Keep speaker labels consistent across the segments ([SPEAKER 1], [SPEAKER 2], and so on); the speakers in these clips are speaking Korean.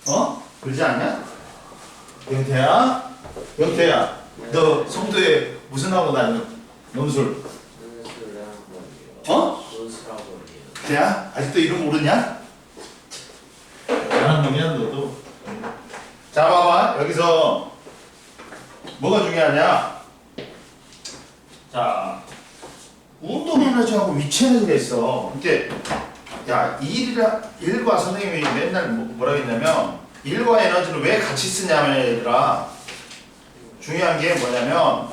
[SPEAKER 1] 어? 그러지 않냐? 영태야? 영태야, 너 성도에 무슨 하고 다녀? 논술. 어? 태야? 아직도 이름 모르냐? 대단한 놈이야 너도. 자 봐봐, 여기서 뭐가 중요하냐? 자, 운동 에너지하고 위치 에너지가 있어. 근데 야, 일과 선생님이 맨날 뭐라고 했냐면, 일과 에너지를 왜 같이 쓰냐면, 얘들아, 중요한 게 뭐냐면,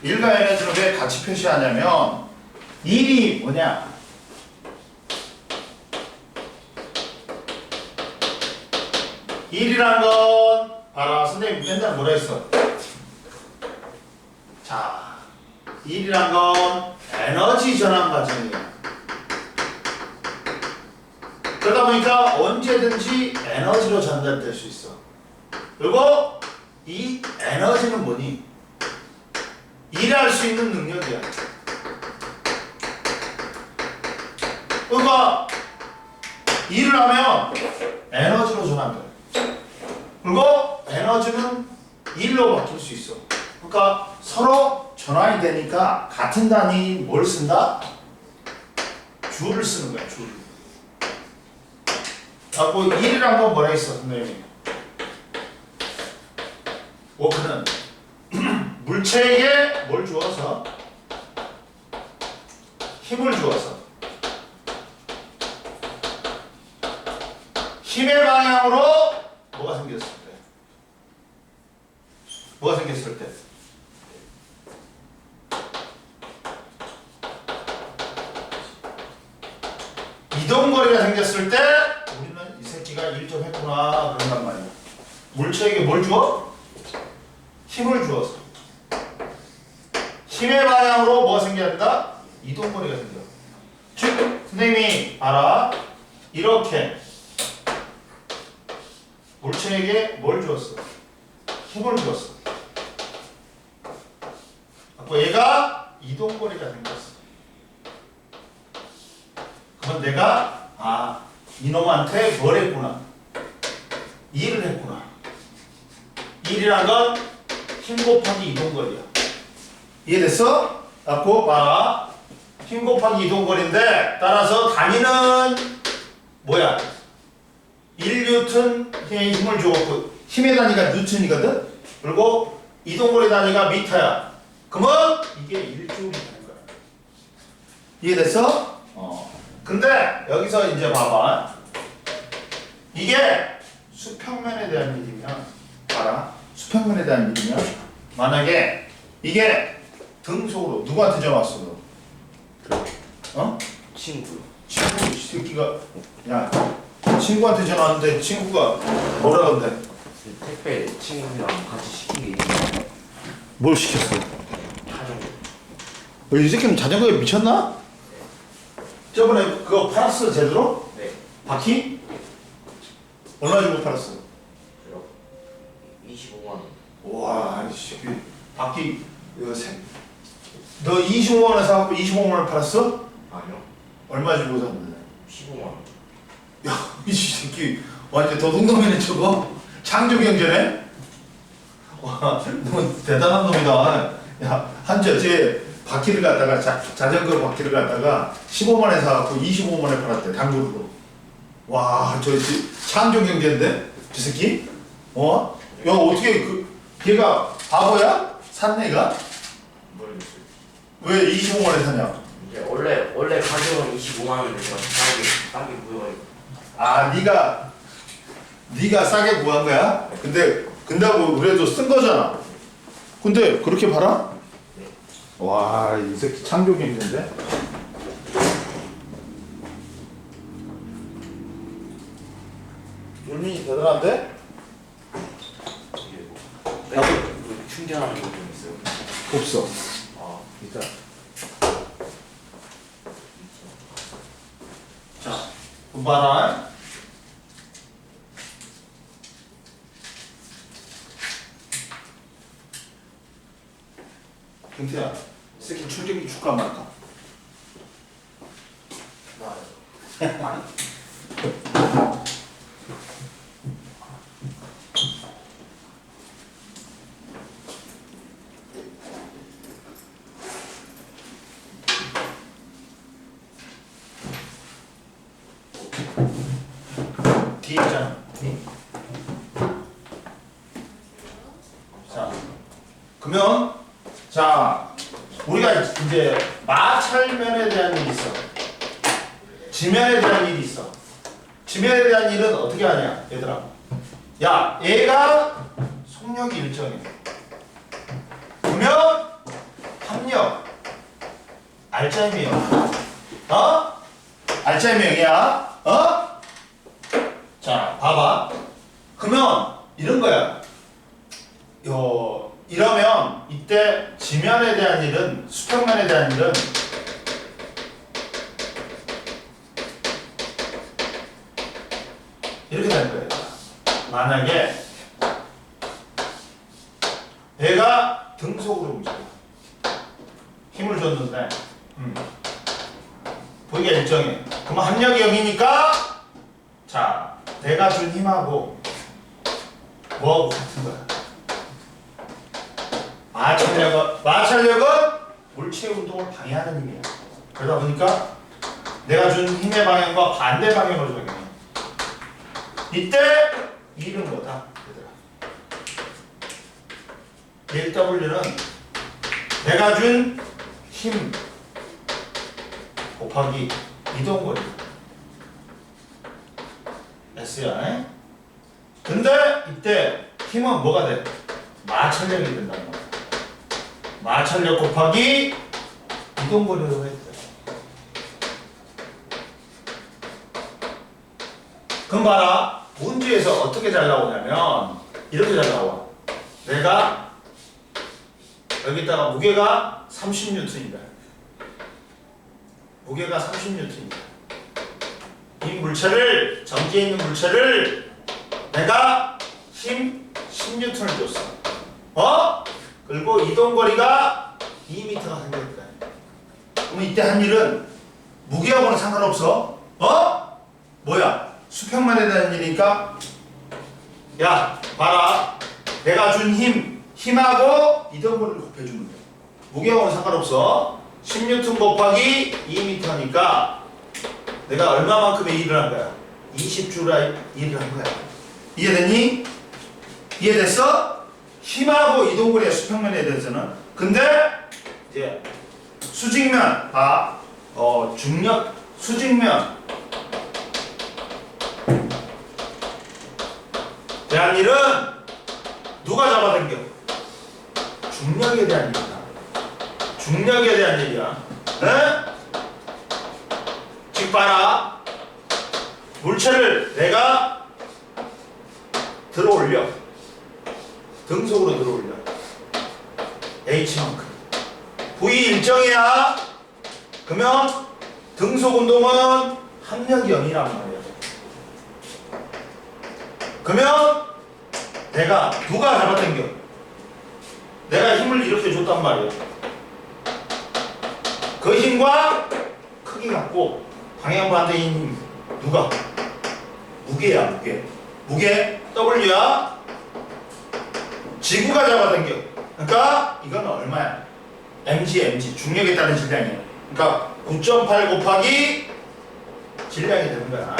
[SPEAKER 1] 일과 에너지를 왜 같이 표시하냐면, 일이 뭐냐? 일이란 건 봐라, 선생님 맨날 뭐라 했어? 자, 일이란 건 에너지 전환 과정이야. 그러다 보니까 언제든지 에너지로 전달될 수 있어. 그리고 이 에너지는 뭐니? 일할 수 있는 능력이야. 그러니까 일을 하면 에너지로 전환돼. 그리고 에너지는 일로 바뀔 수 있어. 그러니까 서로 전환이 되니까 같은 단위 뭘 쓴다? 줄을 쓰는 거야, 줄. 갖고 일이란 건 뭐라 했어, 선생님이? 워크는 물체에게 뭘 주어서? 힘을 주어서. 힘의 방향으로 뭐가 생겼을 때? 뭐가 생겼을 때? 이동거리가 생겼을 때 우리는 이 새끼가 일 좀 했구나 그런단 말이야. 물체에게 뭘 주어? 힘을 주어서. 힘의 방향으로 뭐가 생겨야 된다? 이동거리가 생겨. 즉 선생님이 봐라, 이렇게 물체에게 뭘 주었어? 힘을 주었어. 그리고 얘가 이동거리가 생겼어. 그건 내가 이놈한테 뭘 했구나? 일을 했구나. 일이란 건 힘 곱하기 이동거리야. 이해됐어? 갖고 봐라. 힘 곱하기 이동거리인데 따라서 단위는 뭐야? 1뉴턴의 힘을 주었고, 힘의 단위가 뉴턴이거든? 그리고 이동거리 단위가 미터야. 그러면 이게 1조울이 되는 거야. 이해됐어? 근데 여기서 이제 봐봐. 이게 수평면에 대한 일이면, 봐라. 수평면에 대한 일이면, 만약에 이게 등속으로 누구한테 전화 왔어? 너?
[SPEAKER 2] 친구.
[SPEAKER 1] 친구 이 새끼가, 야, 친구한테 전화 왔는데 친구가 뭐라 그런데?
[SPEAKER 2] 택배 친구랑 같이 시킨 게 있는데
[SPEAKER 1] 뭘 시켰어?
[SPEAKER 2] 자전거.
[SPEAKER 1] 이 새끼는 자전거에 미쳤나? 저번에 그거 팔았어 제대로?
[SPEAKER 2] 네.
[SPEAKER 1] 바퀴? 얼마 주고 팔았어?
[SPEAKER 2] 25만 원.
[SPEAKER 1] 와, 이 새끼 바퀴 이거 너 25만 원에 사갖고 25만 원 팔았어?
[SPEAKER 2] 아니요.
[SPEAKER 1] 얼마 주고 샀는데?
[SPEAKER 2] 15만 원.
[SPEAKER 1] 야, 이 새끼 완전 도둑놈이네 저거. 창조경제네? 와, 너 대단한 놈이다. 야, 한주 어째 바퀴를 갖다가 자전거 바퀴를 갖다가 15만 원에 사갖고 25만 원에 팔았대, 단골로. 와, 저 창조경제인데? 저 새끼? 야, 어떻게 걔가 바보야? 샀네, 얘가?
[SPEAKER 2] 모르겠어요.
[SPEAKER 1] 왜 25만 원에 사냐?
[SPEAKER 2] 이제 원래 가격은 25만 원인데 제가 싸게 구해가지고.
[SPEAKER 1] 아, 네가 싸게 구한 거야? 근데 그래도 쓴 거잖아. 근데 그렇게 팔아?
[SPEAKER 2] 네.
[SPEAKER 1] 와, 이 새끼 창조경제인데? 윤민이 대단한데?
[SPEAKER 2] 이게 뭐 충전하는 거 좀 있어요.
[SPEAKER 1] 없어.
[SPEAKER 2] 아,
[SPEAKER 1] 일단. 자, 돈 봐라. 경태야, 이 새끼 충전기 줄까 말까?
[SPEAKER 2] 나요.
[SPEAKER 1] 뒤에 있잖아. 자, 그러면 자 우리가 이제 마찰면에 대한 일이 있어. 지면에 대한 일이 있어. 지면에 대한 일은 어떻게 하냐, 얘들아? 야, 얘가 속력이 일정해. 그러면 합력 알짜이미형. 알짜이미형이야. 자, 봐봐. 그러면 이런 거야. 이러면 이때 지면에 대한 일은, 수평면에 대한 일은 이렇게 되는 거예요. 만약에 얘가 등속으로 움직여. 힘을 줬는데 보기가 일정해. 그럼 합력이 0이니까 자, 내가 준 힘하고 뭐하고 같은 거야. 마찰력은 물체의 운동을 방해하는 힘이야. 그러다 보니까 내가 준 힘의 방향과 반대 방향으로 적용해. 이때 일은 뭐다? 얘들아. 1W는 내가 준 힘 곱하기 이동거리 S야. 근데 이때 힘은 뭐가 돼? 마찰력이 된다는 거야. 마찰력 곱하기 이동거리로 해. 그럼 봐라. 문제에서 어떻게 잘 나오냐면 이렇게 잘 나와. 내가 여기다가 무게가 30N이다. 무게가 30N이다. 이 물체를, 전기에 있는 물체를 내가 힘 10N을 줬어. 그리고 이동거리가 2m가 생겼다. 그럼 이때 한 일은 무게하고는 상관없어. 뭐야? 수평면에 대한 일이니까 야, 봐라. 내가 준 힘하고 이동거리를 곱해주면 돼. 무게하고는 상관없어. 10N 곱하기 2m니까 내가 얼마만큼의 일을 한 거야? 20J의 일을 한 거야. 이해됐니? 이해됐어? 힘하고 이동거리의 수평면에 대해서는. 근데 이제 수직면, 중력, 수직면 대한 일은 누가 잡아당겨? 중력에 대한 일이다. 중력에 대한 일이야. 즉 봐라. 물체를 내가 들어올려. 등속으로 들어올려. H만큼. V 일정이야. 그러면 등속 운동은 합력이 0이란 말이야. 그러면 내가 누가 잡아당겨? 내가 힘을 이렇게 줬단 말이야. 그 힘과 크기 같고 방향 반대인 힘 누가? 무게야, 무게. 무게 W야. 지구가 잡아당겨. 그러니까 이건 얼마야? mg 중력에 따른 질량이야. 그러니까 9.8 곱하기 질량이 되는 거야.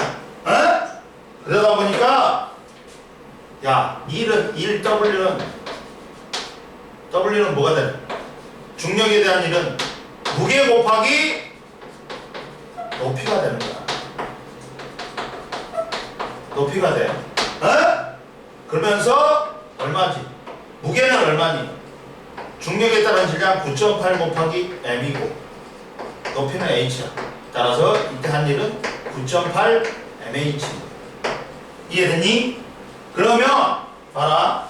[SPEAKER 1] 그러다 보니까 야, 1W는 뭐가 돼? 중력에 대한 일은 무게 곱하기 높이가 되는 거야. 높이가 돼. 그러면서 얼마지? 무게는 얼마니? 중력에 따른 질량 9.8 곱하기 m이고 높이는 h야. 따라서 이때 한 일은 9.8 mh. 이해됐니? 그러면 봐라.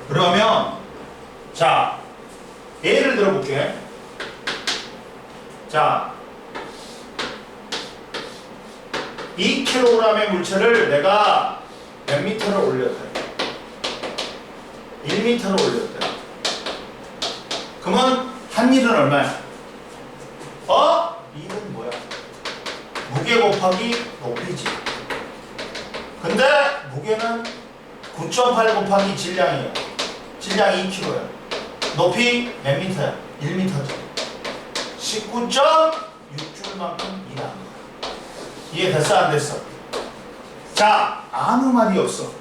[SPEAKER 1] 그러면 자, 예를 들어볼게. 자, 2kg의 물체를 내가 몇 미터를 올렸대? 1m를 올렸대. 그러면 한 일은 얼마야? 일은 뭐야? 무게 곱하기 높이지. 근데 무게는 9.8 곱하기 질량이야. 질량 2kg야. 높이 몇 미터야? 1m지. 19.2 떨어진 만큼 일한 거야. 이해됐어 안 됐어? 자, 아무 말이 없어.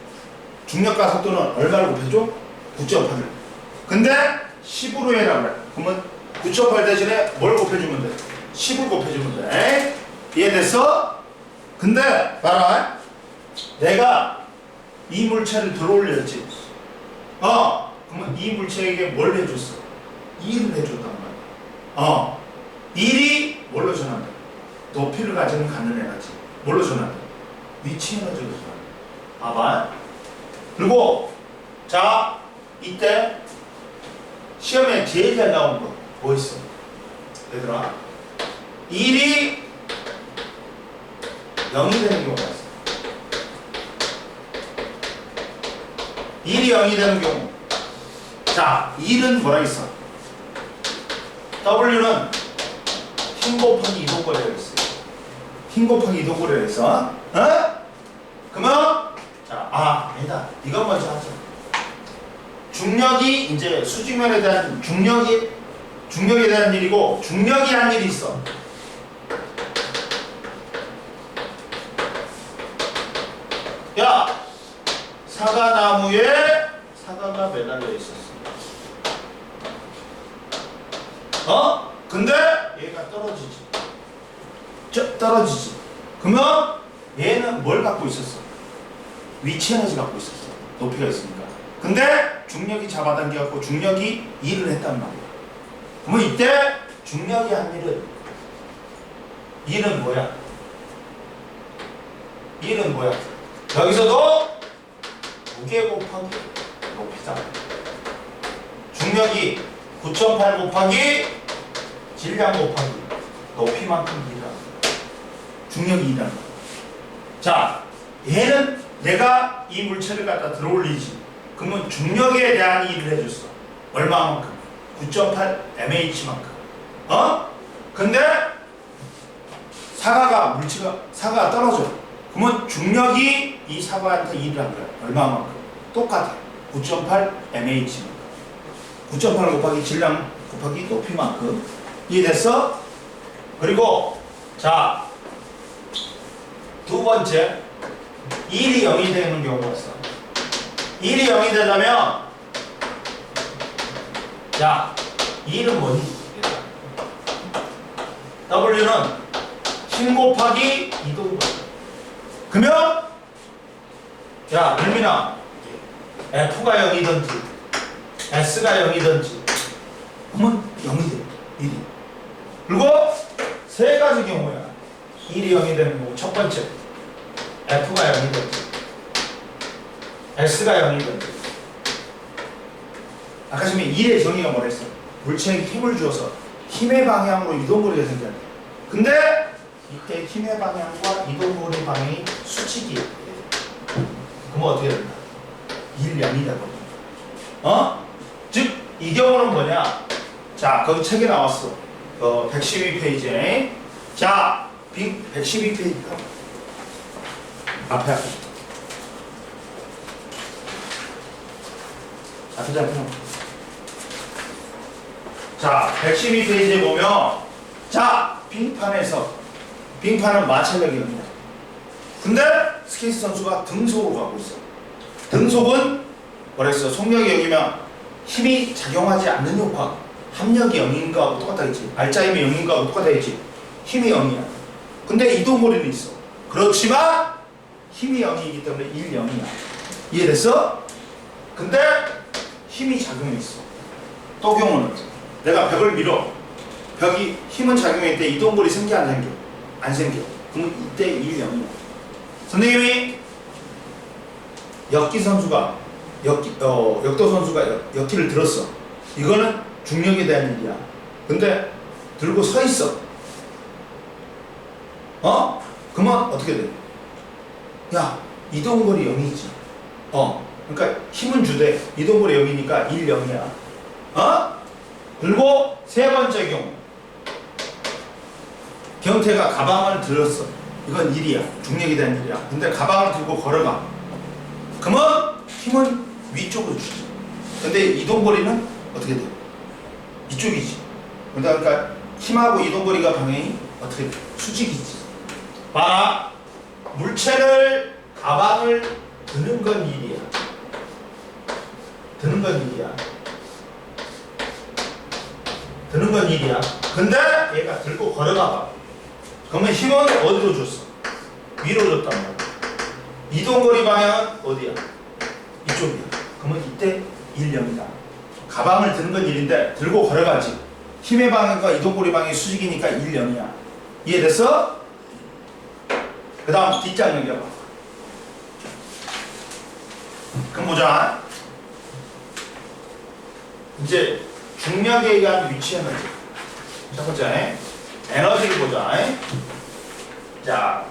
[SPEAKER 1] 중력과 속도는 얼마를 곱해줘? 9.8을. 근데 10으로 해라 그래. 그러면 9.8 대신에 뭘 곱해주면 돼? 10을 곱해주면 돼. 이해됐어? 근데 봐라. 내가 이 물체를 들어올렸지. 그러면 이 물체에게 뭘 해줬어? 2를 해줬단 말이야. 1이 뭘로 전환돼? 높이를 가지는 갖는 에너지. 뭘로 전환돼? 위치 에너지로 전환돼. 봐봐. 그리고 자, 이때 시험에 제일 잘 나온 거 뭐 있어? 얘들아, 1이 0이 되는 경우가 있어. 1이 0이 되는 경우. 자, 1은 뭐라 했어? W는 힘 곱하기 이동거리가 있어요. 힘 곱하기 이동거리가 있어. 그러면 자, 아니다. 이것 먼저 하자. 중력이 이제 수직면에 대한 중력에 대한 일이고, 중력이 한 일이 있어. 야, 사과나무에 사과가 매달려 있었어. 근데 얘가 떨어지지. 그러면 얘는 뭘 갖고 있었어? 위치 에너지 갖고 있었어. 높이가 있으니까. 근데 중력이 잡아당겨갖고 중력이 일을 했단 말이야. 그러면 이때 중력이 한 일은 뭐야? 일은 뭐야? 여기서도 무게 곱하기 높이다. 중력이 9.8 곱하기 질량 곱하기 높이만큼 일이다. 중력이 일이다. 자, 얘는 내가 이 물체를 갖다 들어올리지. 그러면 중력에 대한 일을 해줬어. 얼마만큼? 9.8 mh만큼. 근데 사과가 떨어져. 그러면 중력이 이 사과한테 일을 한 거야. 얼마만큼? 똑같아. 9.8 mh만큼. 9.8 곱하기 질량 곱하기 높이만큼. 이해됐어? 그리고 자, 두 번째, 1이 0이 되는 경우가 있어. 1이 0이 되려면, 자, 1은 뭐니? W는 힘 곱하기 이동 거리. 그러면, 야, 일민아, F가 0이든지, S가 0이든지, 그러면 0이 돼. 1이. 그리고 세 가지 경우야. 1이 0이 되는 경우. 첫 번째, F가 0이든지, S가 0이든지. 아까 전에 1의 정의가 뭐랬어? 물체에게 힘을 주어서 힘의 방향으로 이동거리가 생겨야 돼. 근데 이때 힘의 방향과 이동거리 방향이 수직이에요. 그러면 어떻게 된다? 1, 0이 되거든. 즉, 이 경우는 뭐냐? 자, 거기 책에 나왔어. 112페이지에. 자, 112페이지. 앞에. 자, 112페이지에 보면, 자, 빙판은 마찰력이옵니다. 근데 스케이트 선수가 등속으로 가고 있어. 등속은 뭐라 했어? 속력이 0이면 힘이 작용하지 않는 효과. 합력이 0인가 하고 똑같다겠지. 알짜힘이 0인가 하고 똑같다겠지. 힘이 0이야. 근데 이동거리는 있어. 그렇지만 힘이 0이기 때문에 1, 0이야. 이해됐어? 근데 힘이 작용했어. 또 경우는 내가 벽을 밀어. 벽이 힘은 작용할 때 이동거리 생겨 안 생겨? 안 생겨. 그럼 이때 1, 0이야. 선생님이 역도 선수가 역기를 들었어. 이거는 중력에 대한 일이야. 근데 들고 서 있어. 그러면 어떻게 돼? 야, 이동거리 0이지. 그러니까 힘은 주되 이동거리 0이니까 1, 0이야. 그리고 세 번째 경우, 경태가 가방을 들었어. 이건 1이야. 중력에 대한 일이야. 근데 가방을 들고 걸어가. 그러면 힘은 위쪽으로 주지. 근데 이동거리는 어떻게 돼? 이쪽이지. 그러니까 힘하고 이동거리가 방향이 어떻게 돼? 수직이지. 봐라. 물체를 가방을 드는 건 일이야. 드는 건 일이야. 드는 건 일이야. 근데 얘가 들고 걸어가봐. 그러면 힘은 어디로 줬어? 위로 줬단 말이야. 이동거리 방향은 어디야? 이쪽이야. 그러면 이때 1, 0이다. 가방을 드는 건 1인데 들고 걸어가지. 힘의 방향과 이동거리 방향이 수직이니까 1, 0이야. 이해됐어? 그 다음 뒷장 넘겨봐. 그럼 보자. 이제 중력에 의한 위치 에너지. 첫 번째 에너지를 보자. 자,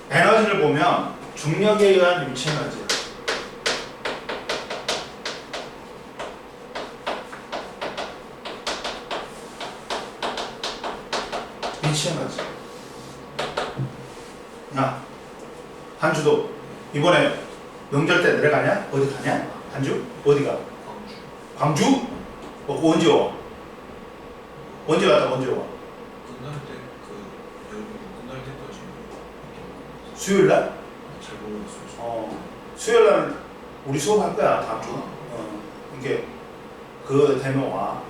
[SPEAKER 1] 에너지를 보면 중력에 의한 위치 에너지. 위치 에너지. 야, 한주도 이번에 명절 때 내려가냐? 어디 가냐? 한주? 어디가? 광주? 그거 언제 와? 언제 갔다 언제 와?
[SPEAKER 3] 끝날 때 여름 끝날 때까지
[SPEAKER 1] 수요일 날?
[SPEAKER 3] 잘 모르겠어요.
[SPEAKER 1] 수요일 날 우리 수업할 거야 다음 주. 이게 그거 되면 와.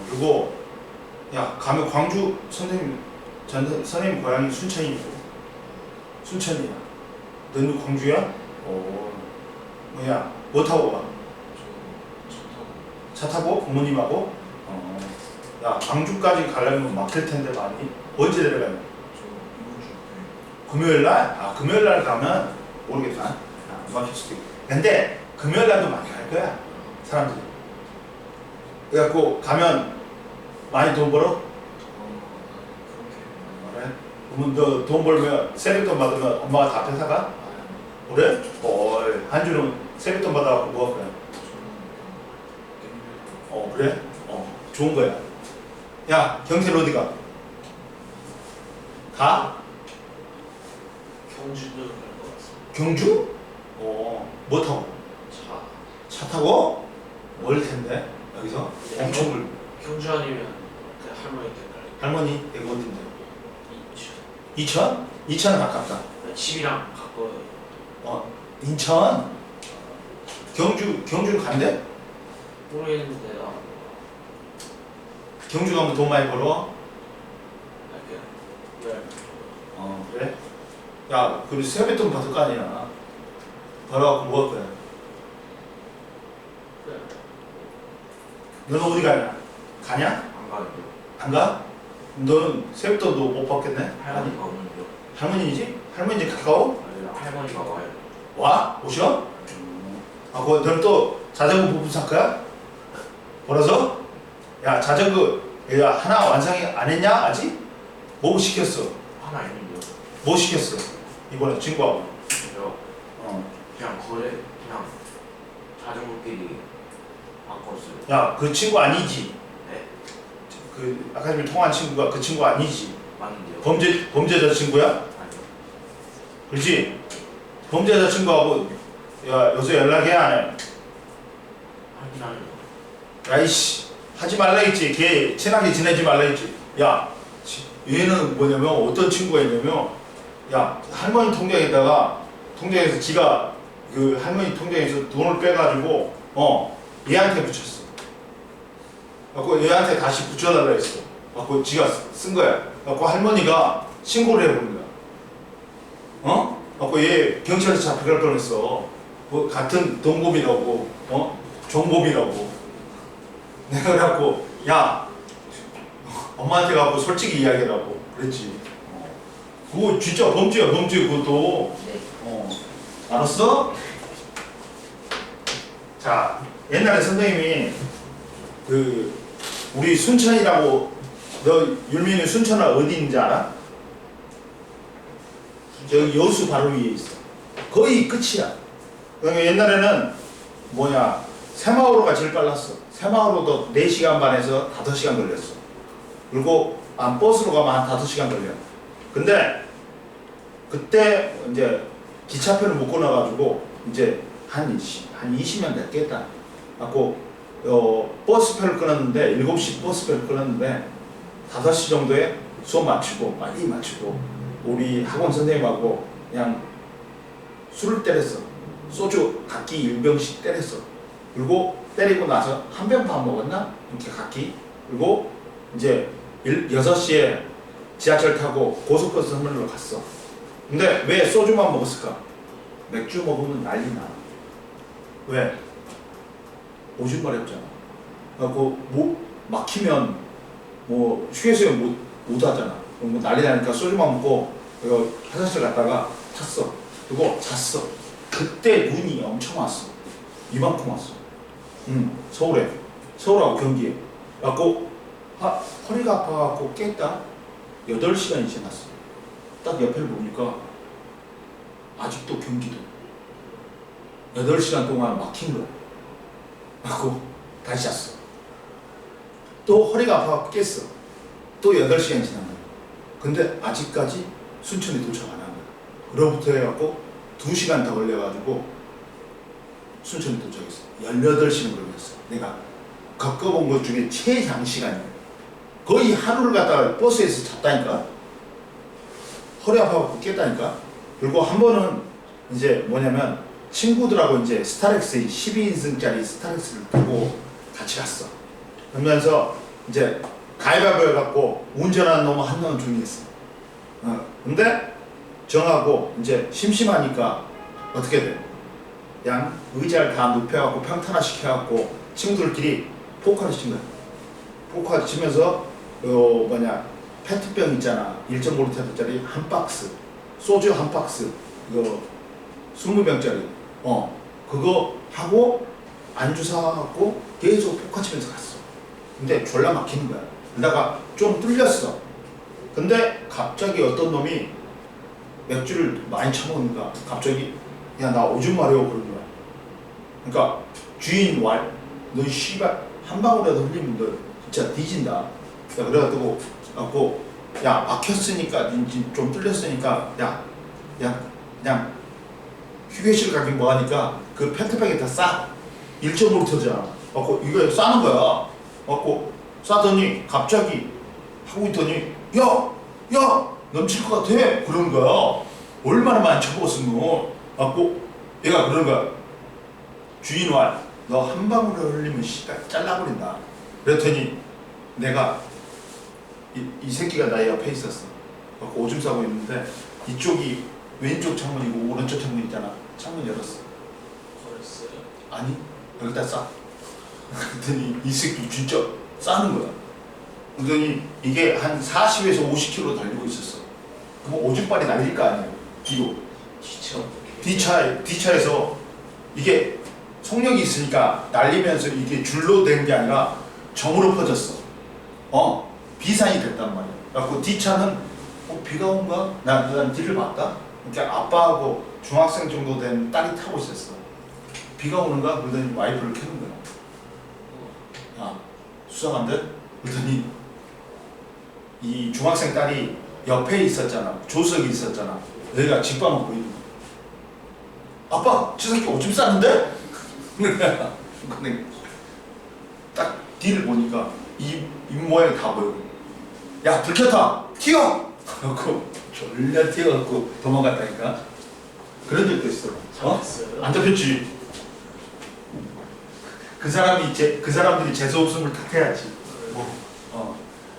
[SPEAKER 1] 그리고 야 가면 광주 선생님 선생님 고향이 순천이고 순천이야. 너는 광주야? 뭐야? 뭐 타고 가? 차 타고 부모님하고? 야 광주까지 가려면 막힐 텐데 많이. 언제 내려가냐?
[SPEAKER 3] 저 이번 주에
[SPEAKER 1] 금요일 날? 금요일 날 가면 모르겠다. 안 막힐 수도 있고. 근데 금요일 날도 많이 갈 거야 사람들이. 그래갖고 가면 많이 돈 벌어? 그래? 그러면 너 돈 벌면 세뱃돈 받으면 엄마가 다 뺏어가? 그래? 한 주는 세뱃돈 받아갖고 뭐 할 거야? 그래? 좋은 거야. 야, 경태는 어디 가? 가?
[SPEAKER 2] 경주도 갈것 같습니다.
[SPEAKER 1] 경주? 뭐 타고? 차 타고? 멀 텐데, 여기서?
[SPEAKER 2] 네.
[SPEAKER 1] 엄청 멀.
[SPEAKER 2] 경주 아니면 그 할머니 댁 갈래요.
[SPEAKER 1] 할머니, 여기 어딘데?
[SPEAKER 2] 이천.
[SPEAKER 1] 이천? 이천은 가깝다.
[SPEAKER 2] 집이랑 가까워요.
[SPEAKER 1] 인천? 경주를 간대?
[SPEAKER 2] 모르겠는데
[SPEAKER 1] 경주 가면 돈 많이 벌어?
[SPEAKER 2] 갈게요. 네.
[SPEAKER 1] 그래? 야, 그리고 세뱃돈 받을 거 아니야. 벌어갖고 뭐 할 거야?
[SPEAKER 2] 네.
[SPEAKER 1] 너는 어디 가냐? 가냐?
[SPEAKER 2] 안 가요.
[SPEAKER 1] 안 가? 너는 세뱃돈도 못 받겠네?
[SPEAKER 2] 할머니가 오는데요.
[SPEAKER 1] 할머니지? 할머니 이제 가까워?
[SPEAKER 2] 할머니가 와요.
[SPEAKER 1] 와? 오셔? 너는 또 자전거 부품 살 거야? 벌어서? 야, 자전거 야, 하나 완성이 안 했냐? 아직? 뭐 시켰어?
[SPEAKER 2] 하나 있는데요.
[SPEAKER 1] 뭐 시켰어? 이번에 친구하고.
[SPEAKER 2] 그죠? 그냥 그냥 자전거끼리 바꿨어요.
[SPEAKER 1] 야, 그 친구 아니지?
[SPEAKER 2] 네.
[SPEAKER 1] 그 아카데미 통한 친구가 그 친구 아니지?
[SPEAKER 2] 맞는데요.
[SPEAKER 1] 범죄자 친구야?
[SPEAKER 2] 아니요.
[SPEAKER 1] 그렇지? 범죄자 친구하고 야, 요새 연락해 안 해?
[SPEAKER 2] 하긴 하네요.
[SPEAKER 1] 야이씨, 하지 말라 했지. 걔 친하게 지내지 말라 했지. 야, 얘는 뭐냐면 어떤 친구가 있냐면 야, 할머니 통장에서 지가 그 할머니 통장에서 돈을 빼가지고 얘한테 붙였어. 그래갖고 얘한테 다시 붙여달라 했어. 그래갖고 지가 쓴 거야. 그래갖고 할머니가 신고를 해버린 거야. 그래갖고 얘 경찰서 잡혀갈 뻔했어. 뭐 같은 동범이라고, 종범이라고. 내가 그래갖고 야, 엄마한테 가고 솔직히 이야기하라고 그랬지. 그거 진짜 범죄야, 범죄 그것도.
[SPEAKER 2] 네.
[SPEAKER 1] 알았어? 자, 옛날에 선생님이 그 우리 순천이라고, 너 율민이 순천은 어디 있는지 알아? 저기 여수 바로 위에 있어. 거의 끝이야. 그러니까 옛날에는 새마을호가 제일 빨랐어. 새마을호도 4시간 반에서 5시간 걸렸어. 그리고 버스로 가면 한 5시간 걸려. 근데 그때 이제 기차표를 못 끊어가지고 이제 한 20년 됐겠다. 갖고 버스표를 끊었는데 7시 버스표를 끊었는데 5시 정도에 수업 마치고 빨리 마치고 우리 학원 선생님하고 그냥 술을 때렸어. 소주 각기 1병씩 때렸어. 그리고 때리고 나서 한 병 반 먹었나? 이렇게 각기. 그리고 이제 6시에 지하철 타고 고속버스 터미널로 갔어. 근데 왜 소주만 먹었을까? 맥주 먹으면 난리 나. 왜? 오줌마리 없잖아. 그래갖고 뭐 막히면 뭐 휴게소에 못 하잖아. 그럼 뭐 난리 나니까 소주만 먹고 화장실 갔다가 탔어. 그리고 잤어. 그때 눈이 엄청 왔어. 이만큼 왔어. 서울에. 서울하고 경기에. 그래갖고 허리가 아파갖고 깼다. 8시간이 지났어. 딱 옆에를 보니까 아직도 경기도 8시간 동안 막힌 거야. 그래갖고 다시 잤어. 또 허리가 아파갖고 깼어. 또 8시간이 지난 거야. 근데 아직까지 순천에 도착 안 한 거야. 그로부터 해갖고 2시간 더 걸려가지고 순천에 도착했어. 18시간 걸렸어. 내가 겪어본 것 중에 최장시간이야. 거의 하루를 갖다가 버스에서 잤다니까. 허리 아파갖고 깼다니까. 그리고 한 번은 이제 뭐냐면 친구들하고 이제 스타렉스 12인승짜리 스타렉스를 타고 같이 갔어. 그러면서 이제 가위바위보 해갖고 운전하는 놈은 한 명은 조용했어. 근데 정하고 이제 심심하니까 어떻게 돼? 그냥 의자를 다 눕혀갖고 평탄화 시켜갖고 친구들끼리 포카를 친 거야. 포카 치면서 페트병 있잖아. 1.5리터짜리 한 박스, 소주 한 박스, 이거 20병짜리 그거 하고 안주 사갖고 계속 포카 치면서 갔어. 근데 졸라 막히는 거야. 그러다가 좀 뚫렸어. 근데 갑자기 어떤 놈이 맥주를 많이 처먹으니까 갑자기 야 나 오줌 마려워 그러는 거야. 그러니까 주인 너 씨발 한 방울이라도 흘리면 너 진짜 뒤진다. 야 그래가지고 야 막혔으니까 좀 뚫렸으니까 야 그냥 휴게실 가긴 뭐하니까 그 페트병에 다 1.5리터잖아. 이거 싸는 거야. 싸더니 갑자기 하고 있더니 야 넘칠 것 같아 그러는 거야. 얼마나 많이 처먹었으면. 얘가 그러는 거야. 주인 너 한 방울을 흘리면 씨발 잘라버린다. 그랬더니 내가 이 새끼가 나 옆에 있었어. 오줌 싸고 있는데 이쪽이 왼쪽 창문이고 오른쪽 창문 있잖아. 창문 열었어.
[SPEAKER 3] 버렸어요?
[SPEAKER 1] 아니 여기다 싸. 그랬더니 이 새끼 진짜 싸는 거야. 그러더니 이게 한 40에서 50km 달리고 있었어. 그럼 오줌발이 날릴 거 아니에요. 뒤로. 뒤차에서 이게 속력이 있으니까 날리면서 이게 줄로 된 게 아니라 점으로 퍼졌어. 비산이 됐단 말이야. 그래갖고 뒤차는 비가 온가? 난 뒤를 봤다. 그러니까 아빠하고 중학생 정도 된 딸이 타고 있었어. 비가 오는가? 그러더니 와이프를 켜는 거야. 수상한데? 그러더니 이 중학생 딸이 옆에 있었잖아. 조석이 있었잖아. 여기가 집방을 보이는 거야. 아빠, 저 새끼 오줌 싸는데? 근데 딱 뒤를 보니까 입 모양이 다 보여. 야, 들켰다! 튀어! 그래갖고 졸려 튀어갖고 도망갔다니까. 그런 적도 있어. 안 잡혔지. 그 사람들이 재수없음을 탓해야지.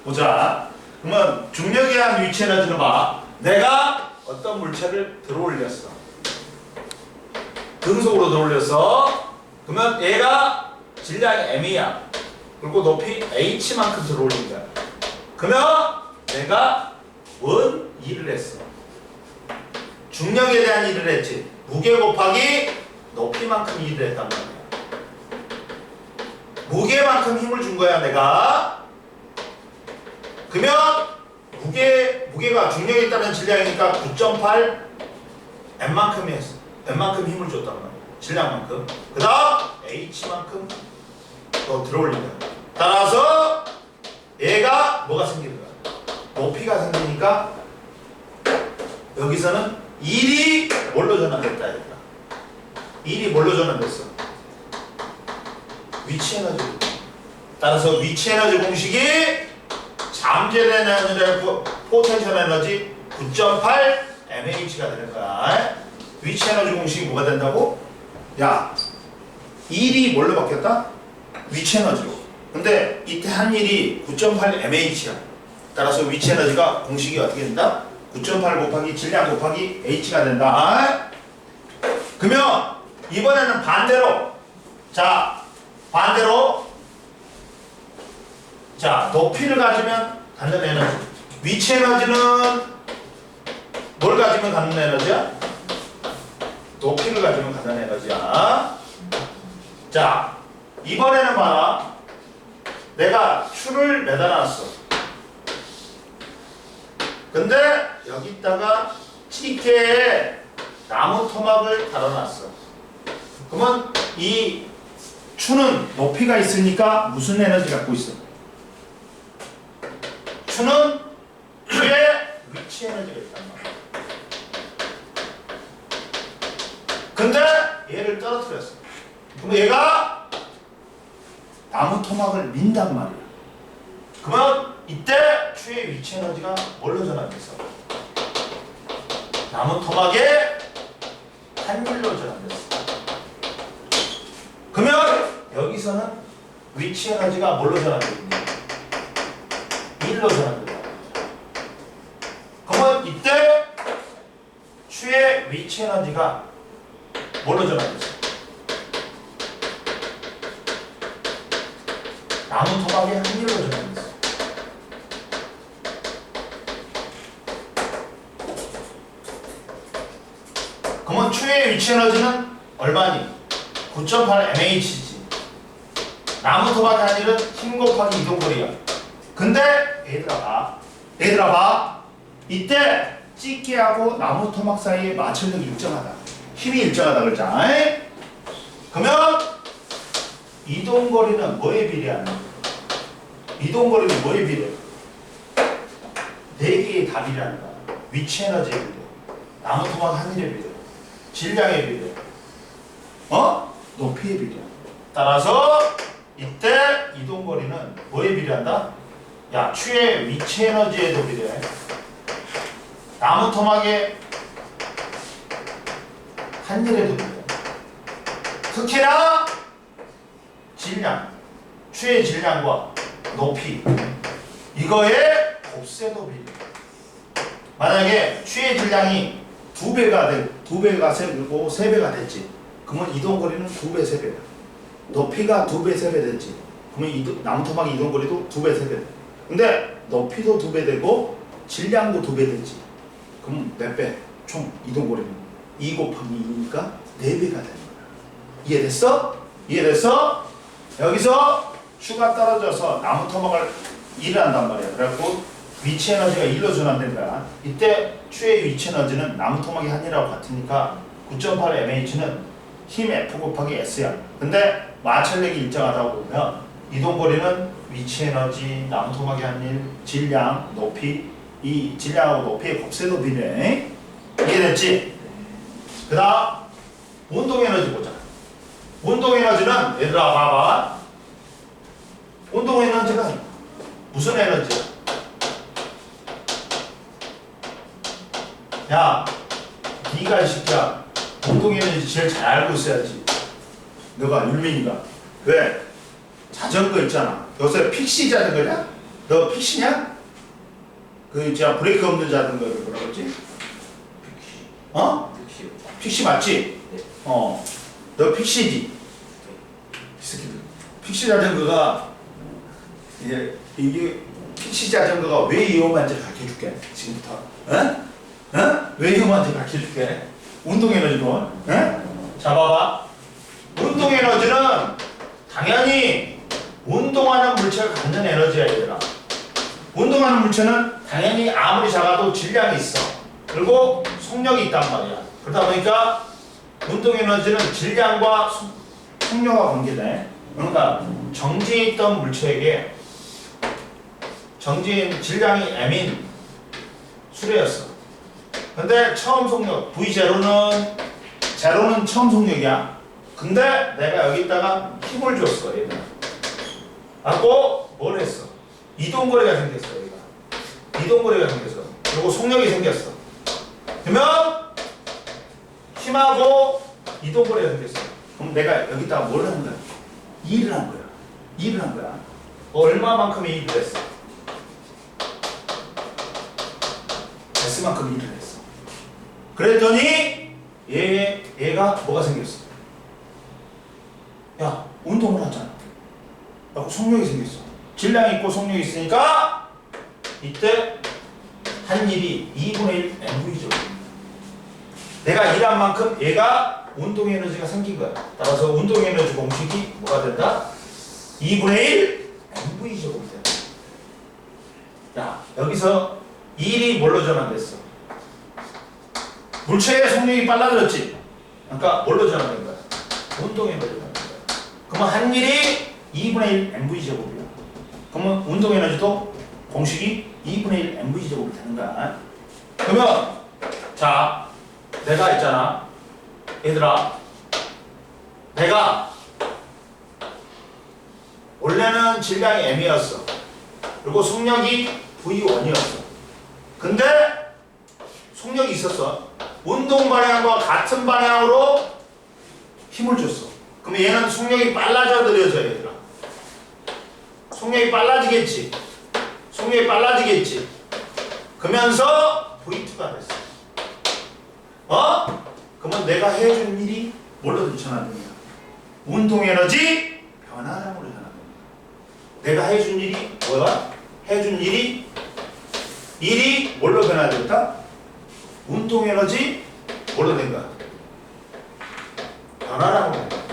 [SPEAKER 1] 보자. 그러면 중력에 의한 위치 에너지는 봐. 내가 어떤 물체를 들어올렸어. 등속으로 들어올렸어. 그러면 얘가 질량이 m이야. 그리고 높이 h만큼 들어올린 거야. 그러면 내가 원 일을 했어. 중력에 대한 일을 했지. 무게 곱하기 높이만큼 일을 했단 말이야. 무게만큼 힘을 준 거야 내가. 그러면 무게가 중력에 따른 질량이니까 9.8 m만큼 했어. m만큼 힘을 줬단 말이야. 질량만큼. 그 다음 h만큼 더 들어올린 거야. 따라서 얘가 뭐가 생기는 거야? 높이가 생기니까 여기서는 1이 뭘로 전환됐다 얘들아. 1이 뭘로 전환됐어? 위치 에너지. 따라서 위치 에너지 공식이 잠재된 에너지를 포텐셜 에너지 9.8 mH가 되는 거야. 위치 에너지 공식이 뭐가 된다고? 야, 1이 뭘로 바뀌었다? 위치 에너지로. 근데 이때 한 일이 9.8 mH야. 따라서 위치 에너지가 공식이 어떻게 된다? 9.8 곱하기 질량 곱하기 h가 된다. 그러면 이번에는 반대로. 자, 반대로. 자, 높이를 가지면 갖는 에너지. 위치 에너지는 뭘 가지면 갖는 에너지야? 높이를 가지면 갖는 에너지야. 자, 이번에는 봐라. 내가 추를 매달아놨어. 근데 여기다가 찌개에 나무 토막을 달아놨어. 그러면 이 추는 높이가 있으니까 무슨 에너지 갖고 있어? 추는 추의 위치 에너지가 있단 말이야. 근데 얘를 떨어뜨렸어. 그럼 얘가 나무 토막을 민단 말이야. 그러면 이때 추의 위치 에너지가 뭘로 전환됐어? 나무 토막에 한일로 전환됐어. 그러면 여기서는 위치 에너지가 뭘로 전환되겠니? 1로 전환된다. 그러면 이때 추의 위치 에너지가 뭘로 전환됐어? 나무 토막에 한일로 전환됐어. 그러면 추의 위치 에너지는 얼마니? 9.8 mH지. 나무 토막의 한일은 힘 곱하기 이동거리야. 근데 얘들아 봐. 이때 찌개하고 나무 토막 사이에 마찰력이 일정하다. 힘이 일정하다 그랬잖아. 그러면 이동거리는 뭐에 비례하는? 이동거리는 뭐에 비례해? 4개의 다 비례하는 거야. 위치 에너지에 비례해. 나무 토막 한일에 비례해. 질량에 비례해. 높이에 비례해. 따라서 이때 이동거리는 뭐에 비례한다? 야, 추의 위치 에너지에도 비례해. 나무 토막의 한일에도 비례해. 특히나 질량, 추의 질량과 높이, 이거의 곱셈도 비례해. 만약에 추의 질량이 2배가 되고 3배가 됐지. 그러면 이동거리는 2배, 3배야. 높이가 2배, 3배 됐지. 그러면 나무 토막 이동거리도 2배, 3배 돼. 근데 높이도 2배 되고 질량도 2배 됐지. 그럼 몇 배? 총 이동거리는 2 곱하기 2니까 4배가 되는 거야. 이해됐어? 이해됐어? 여기서 추가 떨어져서 나무 토막을 1을 한단 말이야. 그래갖고 위치 에너지가 1로 전환된 거야. 이때 추의 위치 에너지는 나무 토막이 한이라고 같으니까 9.8 mH는 힘 F 곱하기 S야. 근데 마찰력이 일정하다고 보면 이동거리는 위치 에너지, 나무 토막이 한일, 질량, 높이, 이 질량하고 높이의 곱셈도 비례해. 이해됐지? 그 다음 운동 에너지 보자. 운동 에너지는 얘들아 봐봐. 운동 에너지는 무슨 에너지야? 야, 네가 이 새끼야 운동 에너지 제일 잘 알고 있어야지. 너가 율민이가. 왜? 자전거 있잖아. 요새 픽시 자전거냐? 너 픽시냐? 그 진짜 브레이크 없는 자전거를 뭐라 그러지? 픽시 맞지?
[SPEAKER 2] 네.
[SPEAKER 1] 너 픽시지? 이 새끼들. 픽시 자전거가 이게 픽시 자전거가 왜 위험한지 가르쳐줄게. 지금부터. 왜 위험한지 가르쳐줄게. 운동 에너지로. 자 봐봐. 운동 에너지는 당연히 운동하는 물체가 갖는 에너지야 얘들아. 운동하는 물체는 당연히 아무리 작아도 질량이 있어. 그리고 속력이 있단 말이야. 그러다 보니까 운동 에너지는 질량과 속력과 관계돼. 그러니까 정지에 있던 물체에게 질량이 M인 수레였어. 근데 처음 속력 V0는 처음 속력이야. 근데 내가 여기다가 힘을 줬어 얘들아. 갖고 뭘 했어? 이동거리가 생겼어. 여기가 이동거리가 생겼어. 그리고 속력이 생겼어. 그러면 힘하고 이동거리가 생겼어. 그럼 내가 여기다가 뭘 하는 거야? 일을 한 거야. 일을 한 거야. 얼마만큼의 일을 했어? S만큼 일을 했어. 그랬더니 얘가 뭐가 생겼어? 야, 운동을 하잖아. 야, 속력이 생겼어. 질량이 있고 속력이 있으니까 이때 한 일이 2분의 1 mv죠. 내가 일한 만큼 얘가 운동 에너지가 생긴 거야. 따라서 운동 에너지 공식이 뭐가 된다? 2분의 1 mv제곱이 된다. 야, 여기서 일이 뭘로 전환됐어? 물체의 속력이 빨라졌지? 그러니까 뭘로 전환된 거야? 운동 에너지로 전환된 거야. 그러면 한 일이 2분의 1 mv제곱이야. 그러면 운동 에너지도 공식이 2분의 1 mv제곱이 되는 거야. 그러면 자, 내가 있잖아. 얘들아, 내가 원래는 질량이 m이었어. 그리고 속력이 v1이었어. 근데 속력이 있었어. 운동 방향과 같은 방향으로 힘을 줬어. 그러면 얘는 속력이 빨라져 느려져, 얘들아. 속력이 빨라지겠지. 속력이 빨라지겠지. 그러면서 V2가 됐어. 그러면 내가 해준 일이 뭘로 전환되냐? 운동 에너지 변화량으로 전환됩니다. 내가 해준 일이 뭐야? 해준 일이 뭘로 변화됐다? 운동 에너지 뭘로 된 거야? 변화량으로 된 거야.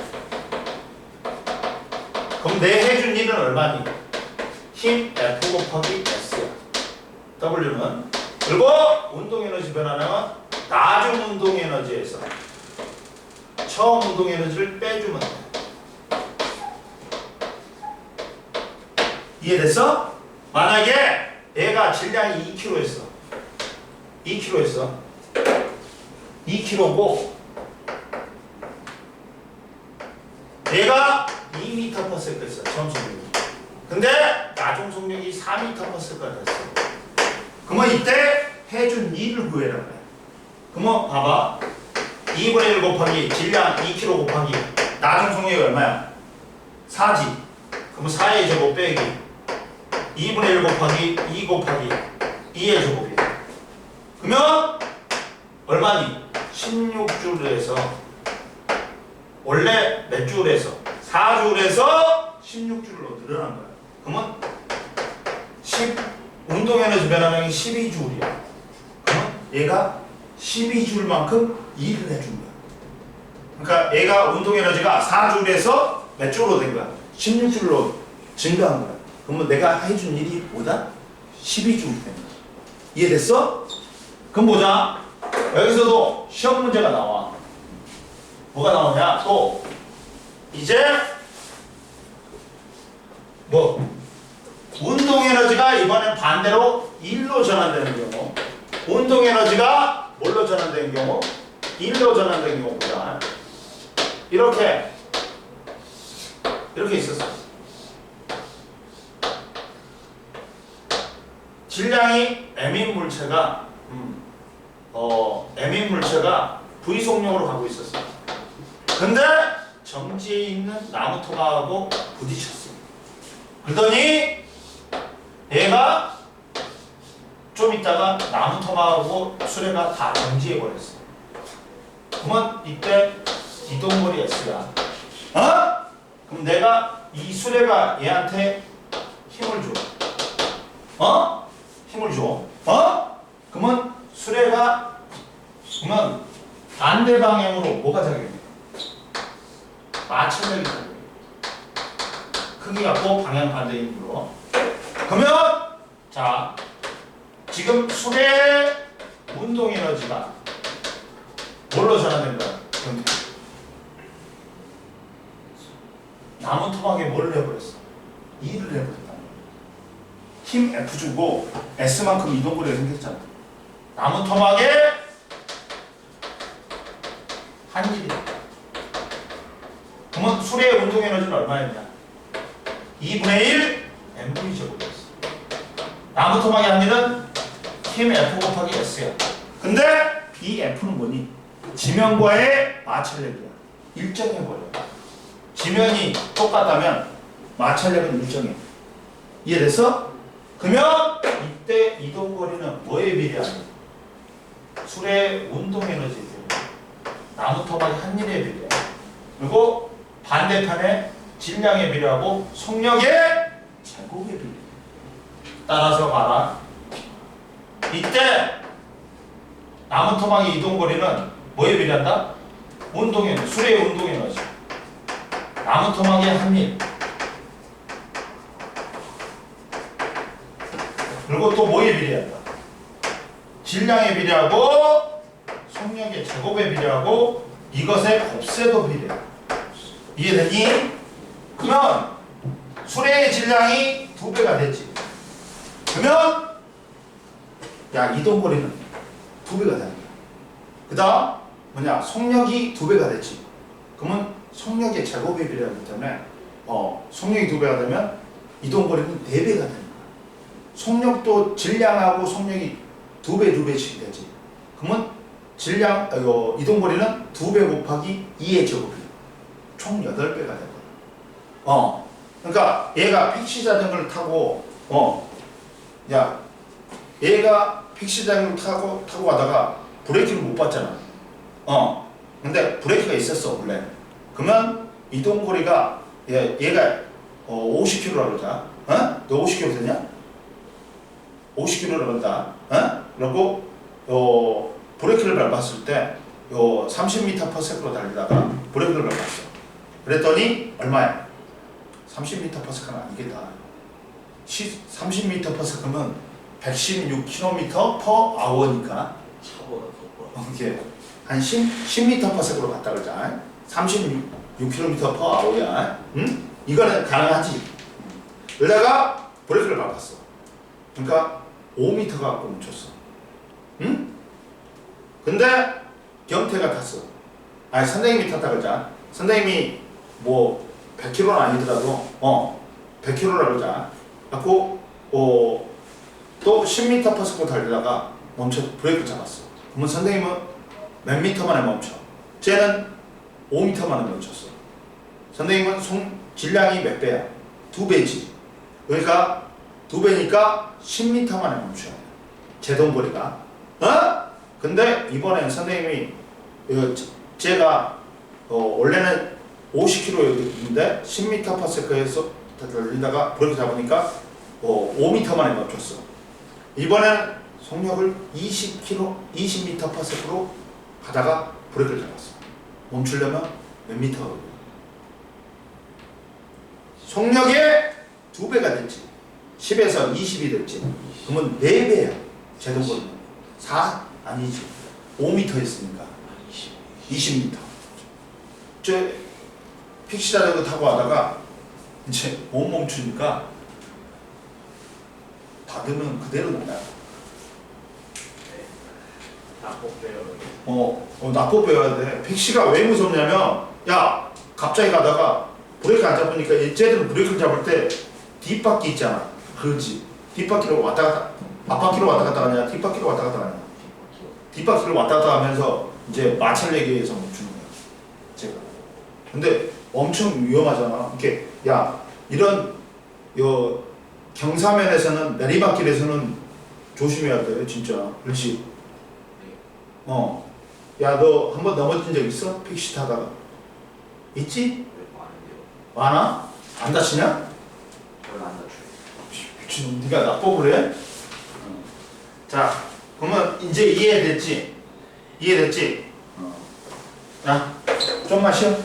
[SPEAKER 1] 그럼 내 해준 일은 얼마니? 힘 F 곱하기 S야. W는. 그리고 운동 에너지 변화량은 나중 운동 에너지에서 처음 운동 에너지를 빼주면 돼. 이해됐어? 만약에 얘가 질량이 2kg였어. 2kg였어. 2kg고 얘가 2m/s였어. 처음 속력이. 근데 나중 속력이 4m/s가 됐어. 그러면 이때 해준 2를 구해라 그래. 그러면 봐봐. 2분의 1 곱하기 질량 2kg 곱하기 나중 속력이 얼마야? 4지. 그러면 4의 제곱 빼기 2분의 1 곱하기 2 곱하기 2의 제곱이야. 그러면 얼마니? 16줄에서 원래 몇 줄에서? 4줄에서 16줄로 늘어난 거야. 그러면 운동 에너지 변화량이 12줄이야. 그러면 얘가 12줄만큼 일을 해준 거야. 그러니까 얘가 운동 에너지가 4줄에서 몇 줄로 된 거야? 16줄로 증가한 거야. 그러면 내가 해준 일이 뭐다? 12줄 된 거야. 이해됐어? 그럼 보자. 여기서도 시험 문제가 나와. 뭐가 나오냐? 또 이제 뭐 운동 에너지가 이번엔 반대로 1로 전환되는 경우, 운동 에너지가 뭘로 전환되는 경우? 1로 전환되는 경우보다 이렇게 있었어. 질량이 m인 물체가 m인 물체가 V 속력으로 가고 있었어. 근데 정지에 있는 나무 토막하고 부딪혔어. 그러더니 얘가 좀 있다가 나무 토막하고 수레가 다 정지해 버렸어. 그러면 이때 이동거리 S야. 그럼 내가 이 수레가 얘한테 힘을 줘. 힘을 줘. 그러면 수레가 그러면 반대 방향으로 뭐가 작용해? 마찰력이 작용해. 크기 갖고 방향 반대인 으로. 그러면 자 지금 수레 운동 에너지가 뭘로 전환된 거야? 나무 토막에 뭘 해버렸어? 2를 해버렸다. 힘 F 주고 S만큼 이동거리가 생겼잖아. 나무 토막에 한 일이. 그러면 수레의 운동 에너지는 얼마였냐? 2분의 1 mv 제곱이었어. 나무 토막의 한 일은 힘 F 곱하기 S야. 근데 이 F는 뭐니? 지면과의 마찰력이야. 일정해버려. 지면이 똑같다면 마찰력은 일정해. 이해됐어? 그러면 이때 이동거리는 뭐에 비례하냐? 술의 운동에너지에 비례해. 나무 토막이 한 일에 비례해. 그리고 반대편에 질량에 비례하고 속력의 제곱에 비례해. 따라서 봐라. 이때 나무 토막의 이동거리는 뭐에 비례한다? 운동에너지, 술의 운동에너지. 나무 토막의 한 일. 그리고 또 뭐에 비례한다? 질량에 비례하고 속력의 제곱에 비례하고 이것의 곱셈도 비례해. 이해되니? 그러면 수레의 질량이 2배가 되지. 그러면 야 이동거리는 2배가 되는 거야. 그 다음 뭐냐 속력이 2배가 됐지. 그러면 속력의 제곱에 비례하기 때문에 속력이 2배가 되면 이동거리는 4배가 되는 거야. 속력도 질량하고 속력이 2배씩 되지. 그러면 질량 이동거리는 2배 곱하기 2의 제곱이야. 총 8배가 되거든. 그러니까 얘가 픽시 자전거를 타고 야 얘가 픽시 자전거를 타고 가다가 브레이크를 못 밟잖아. 근데 브레이크가 있었어 원래. 그러면 이동거리가 얘가 50km라고 그러자. 너 50km 되냐? 50km를 간다. 그리고 브레이크를 밟았을 때 30m/s로 달리다가 브레이크를 밟았어. 그랬더니 얼마야? 30m/s는 아니겠다. 30m/s면 116km/h니까
[SPEAKER 2] 차보다 더
[SPEAKER 1] 이게 한 10m/s로 갔다 그러자. 36km/h야. 응? 이거는 가능하지. 그러다가 브레이크를 밟았어. 그러니까 5m 갖고 멈췄어. 응? 근데 경태가 탔어. 아니 선생님이 탔다 그러자. 선생님이 뭐 100km는 아니더라도 100km라 그러자. 갖고 또 10m/s로 달리다가 멈춰 브레이크 잡았어. 그러면 선생님은 몇 미터 만에 멈춰? 쟤는 5m 만에 멈췄어. 선생님은 질량이 몇 배야? 2배지. 그러니까 2배니까 10m 만에 멈춰야 돼. 제동거리가. 근데 이번엔 선생님이 제가 원래는 50km였는데 10m/s에서 달리다가 브레이크 잡으니까 5m 만에 멈췄어. 이번에는 속력을 20m/s로 가다가 브레이크를 잡았어. 멈추려면 몇 미터 걸려? 속력의 2배가 됐지. 10에서 20이 됐지. 그러면 4배야. 제동거리는 4 아니지. 5m 했으니까 20m. 저 픽시 자전거 타고 하다가 이제 못 멈추니까 닫으면 그대로 나가.
[SPEAKER 2] 납법 배워요.
[SPEAKER 1] 납법 배워야 돼. 픽시가 왜 무섭냐면 야 갑자기 가다가 브레이크 안 잡으니까 쟤들은 브레이크를 잡을 때 뒷바퀴 있잖아. 그렇지. 뒷바퀴로 왔다 갔다 앞바퀴로 왔다 갔다 하냐 뒷바퀴로 왔다 갔다 하냐. 뒷바퀴를 왔다 갔다 하면서 이제 마찰력에 의해서 멈추는 거야. 제가. 근데 엄청 위험하잖아. 이렇게 야 이런 경사면에서는 내리막길에서는 조심해야 돼 진짜. 그렇지. 야 너 한 번 넘어진 적 있어? 픽시 타다가 있지? 많아? 안 다치냐?
[SPEAKER 2] 별로 안 다쳐요.
[SPEAKER 1] 미친놈 네가 납법을 해? 자 그러면 이제 이해됐지? 이해됐지? 자 좀만 쉬어.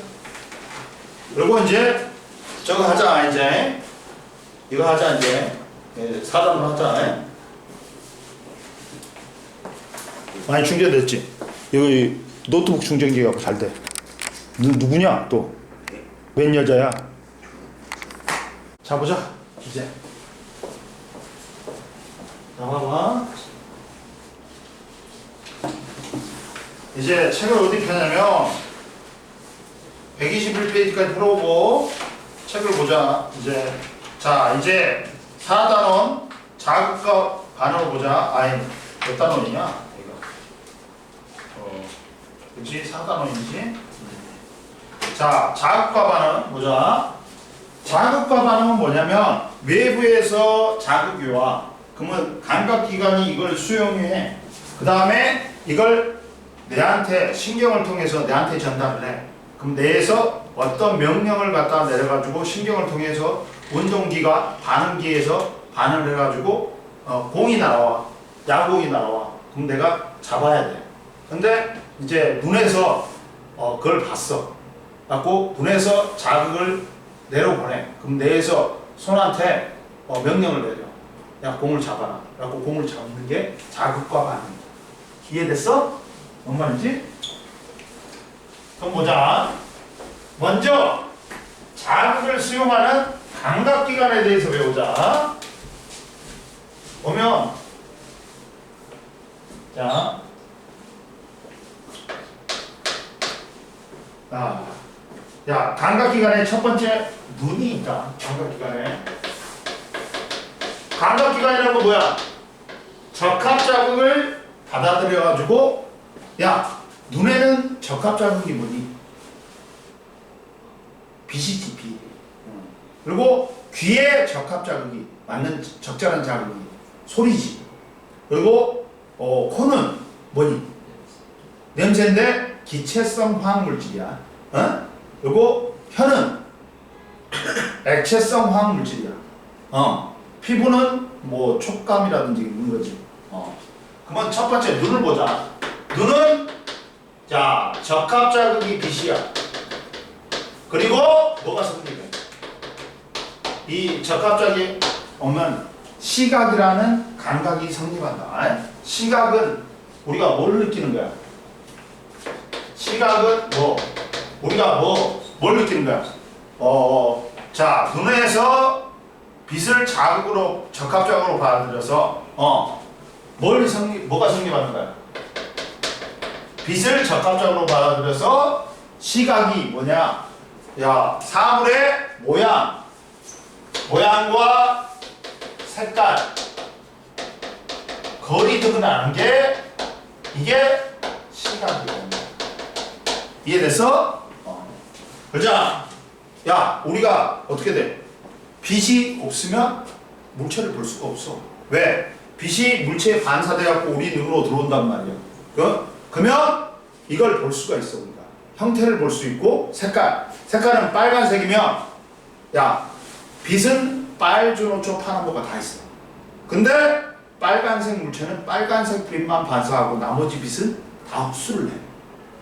[SPEAKER 1] 그리고 이제 저거 하자. 이제 이거 하자. 이제 4단으로 하자. 많이 충전됐지? 여기 노트북 충전기가 잘 돼. 누구냐 또? 웬 여자야? 자 보자 이제. 나와봐. 이제 책을 어디 펴냐면 121페이지까지 풀어보고 책을 보자. 이제 자 이제 4단원 자극과 반응을 보자. 몇 단원이냐? 이거. 그치? 4단원이지? 자, 자극과 반응 보자. 자극과 반응은 뭐냐면 외부에서 자극이 와. 그러면 감각기관이 이걸 수용해. 그 다음에 이걸 내한테 신경을 통해서 내한테 전달을 해. 그럼 뇌에서 어떤 명령을 갖다 내려가지고 신경을 통해서 운동기가 반응기에서 반응을 해가지고 공이 날아와. 야구공이 날아와. 그럼 내가 잡아야 돼. 근데 이제 눈에서 그걸 봤어. 갖고 눈에서 자극을 내려보내. 그럼 뇌에서 손한테 명령을 내려. 야, 공을 잡아라. 라고 공을 잡는 게 자극과 반응이다. 이해됐어? 뭔 말인지? 그럼 보자. 먼저 자극을 수용하는 감각기관에 대해서 배우자. 보면 자, 야, 감각기관에 첫 번째 눈이 있다. 감각기관에. 감각기관이라는 건 뭐야? 적합자극을 받아들여가지고, 야, 눈에는 적합자극이 뭐니? 빛이지, 빛. 그리고 귀에 적합자극이 맞는 적절한 자극이 소리지. 그리고 코는 뭐니? 냄새인데 기체성 화학물질이야. 그리고 혀는 액체성 화학물질이야. 피부는 뭐 촉감이라든지 있는 거지. 그러면 첫 번째 눈을 보자. 눈은 자 적합자극이 빛이야. 그리고 뭐가 성립해? 이 적합자극이 오면 시각이라는 감각이 성립한다. 시각은 우리가 뭘 느끼는 거야? 시각은 뭐 우리가 뭘 느끼는 거야? 자 눈에서 빛을 자극으로 적합자극으로 받아들여서 뭐가 성립하는 거야? 빛을 적합자극으로 받아들여서 시각이 뭐냐? 야, 사물의 모양과 색깔, 거리 등을 아는 게 이게 시각이야. 이해됐어? 그러자, 야, 우리가 어떻게 돼? 빛이 없으면 물체를 볼 수가 없어. 왜? 빛이 물체에 반사돼갖고 우리 눈으로 들어온단 말이야. 그러면 이걸 볼 수가 있어, 우리가. 형태를 볼 수 있고, 색깔은 빨간색이면, 야, 빛은 빨주노초 파란보가 다 있어. 근데 빨간색 물체는 빨간색 빛만 반사하고 나머지 빛은 다 흡수를 해.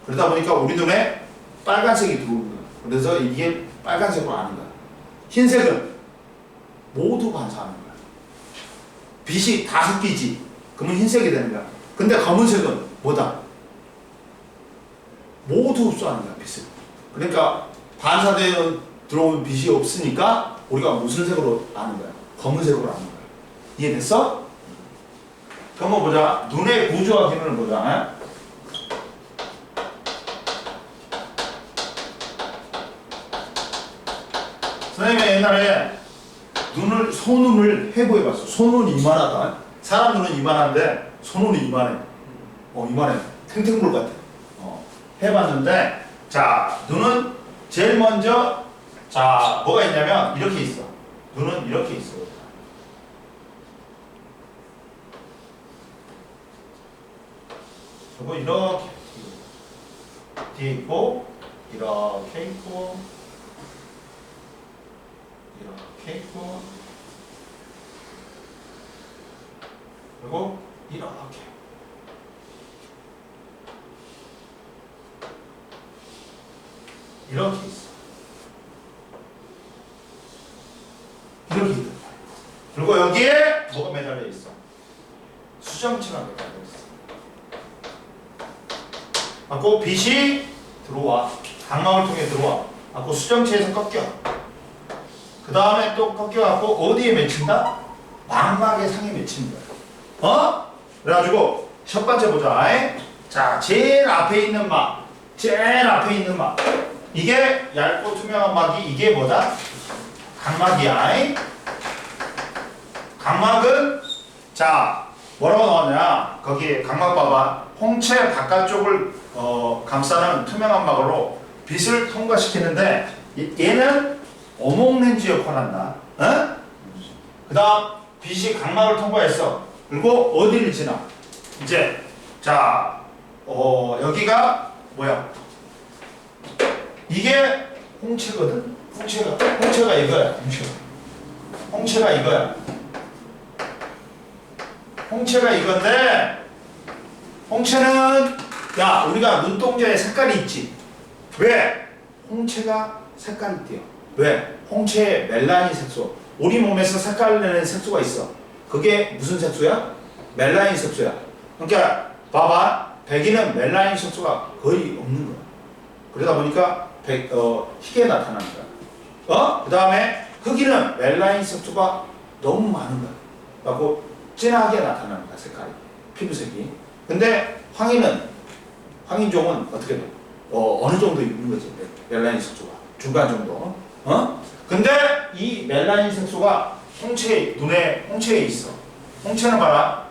[SPEAKER 1] 그러다 보니까 우리 눈에 빨간색이 들어오는 거야. 그래서 이게 빨간색으로 아는 거야. 흰색은 모두 반사하는 거야. 빛이 다 섞이지. 그러면 흰색이 되는 거야. 근데 검은색은 뭐다? 모두 흡수하는 거야, 빛을. 그러니까 반사되어 들어온 빛이 없으니까 우리가 무슨 색으로 아는 거야? 검은색으로 아는 거야. 이해됐어? 그럼 보자. 눈의 구조와 기능을 보자. 선생님이 옛날에 소눈을 해부해봤어. 소눈이 이만하다. 사람 눈은 이만한데 소눈이 이만해. 이만해. 탱탱볼 같아. 해봤는데, 자, 눈은 제일 먼저, 자, 뭐가 있냐면 이렇게 있어. 눈은 이렇게 있어. 그리고 이렇게 뒤에 있고, 이렇게 있고, 이렇게 있고, 그리고 이렇게. 이렇게 있어. 이렇게 있다. 그리고 여기에 뭐가 매달려 있어? 수정체가 매달려 있어. 갖고 빛이 들어와. 각막을 통해 들어와. 갖고 수정체에서 꺾여. 그 다음에 또 꺾여갖고 어디에 맺힌다? 망막의 상에 맺힌다. 그래가지고 첫 번째 보자. 자, 제일 앞에 있는 막. 이게 얇고 투명한 막이 이게 뭐다? 각막이야. 각막은 자 뭐라고 나왔냐? 거기 각막 봐봐. 홍채 바깥쪽을 감싸는 투명한 막으로 빛을 통과시키는데 얘는 어몽렌즈 역할을 한다. 어? 그 다음 빛이 각막을 통과했어. 그리고 어디를 지나? 이제 자 여기가 뭐야? 이게 홍채거든. 홍채가 이거야. 홍채가 이거야. 홍채가 이건데 홍채는 야 우리가 눈동자에 색깔이 있지. 왜? 홍채가 색깔이 띄어. 왜? 홍채에 멜라닌 색소. 우리 몸에서 색깔 내는 색소가 있어. 그게 무슨 색소야? 멜라닌 색소야. 그러니까 봐봐. 백인은 멜라닌 색소가 거의 없는 거야. 그러다 보니까 희게 나타나는 거야. 그 다음에 흑인은 멜라닌 색소가 너무 많은 거야. 그래갖고 진하게 나타나는 거야, 색깔이. 피부색이. 근데 황인종은 어떻게 돼? 어느 정도 있는 거지, 멜라닌 색소가. 중간 정도. 근데 이 멜라닌 색소가 홍채에 있어. 홍채는 봐라.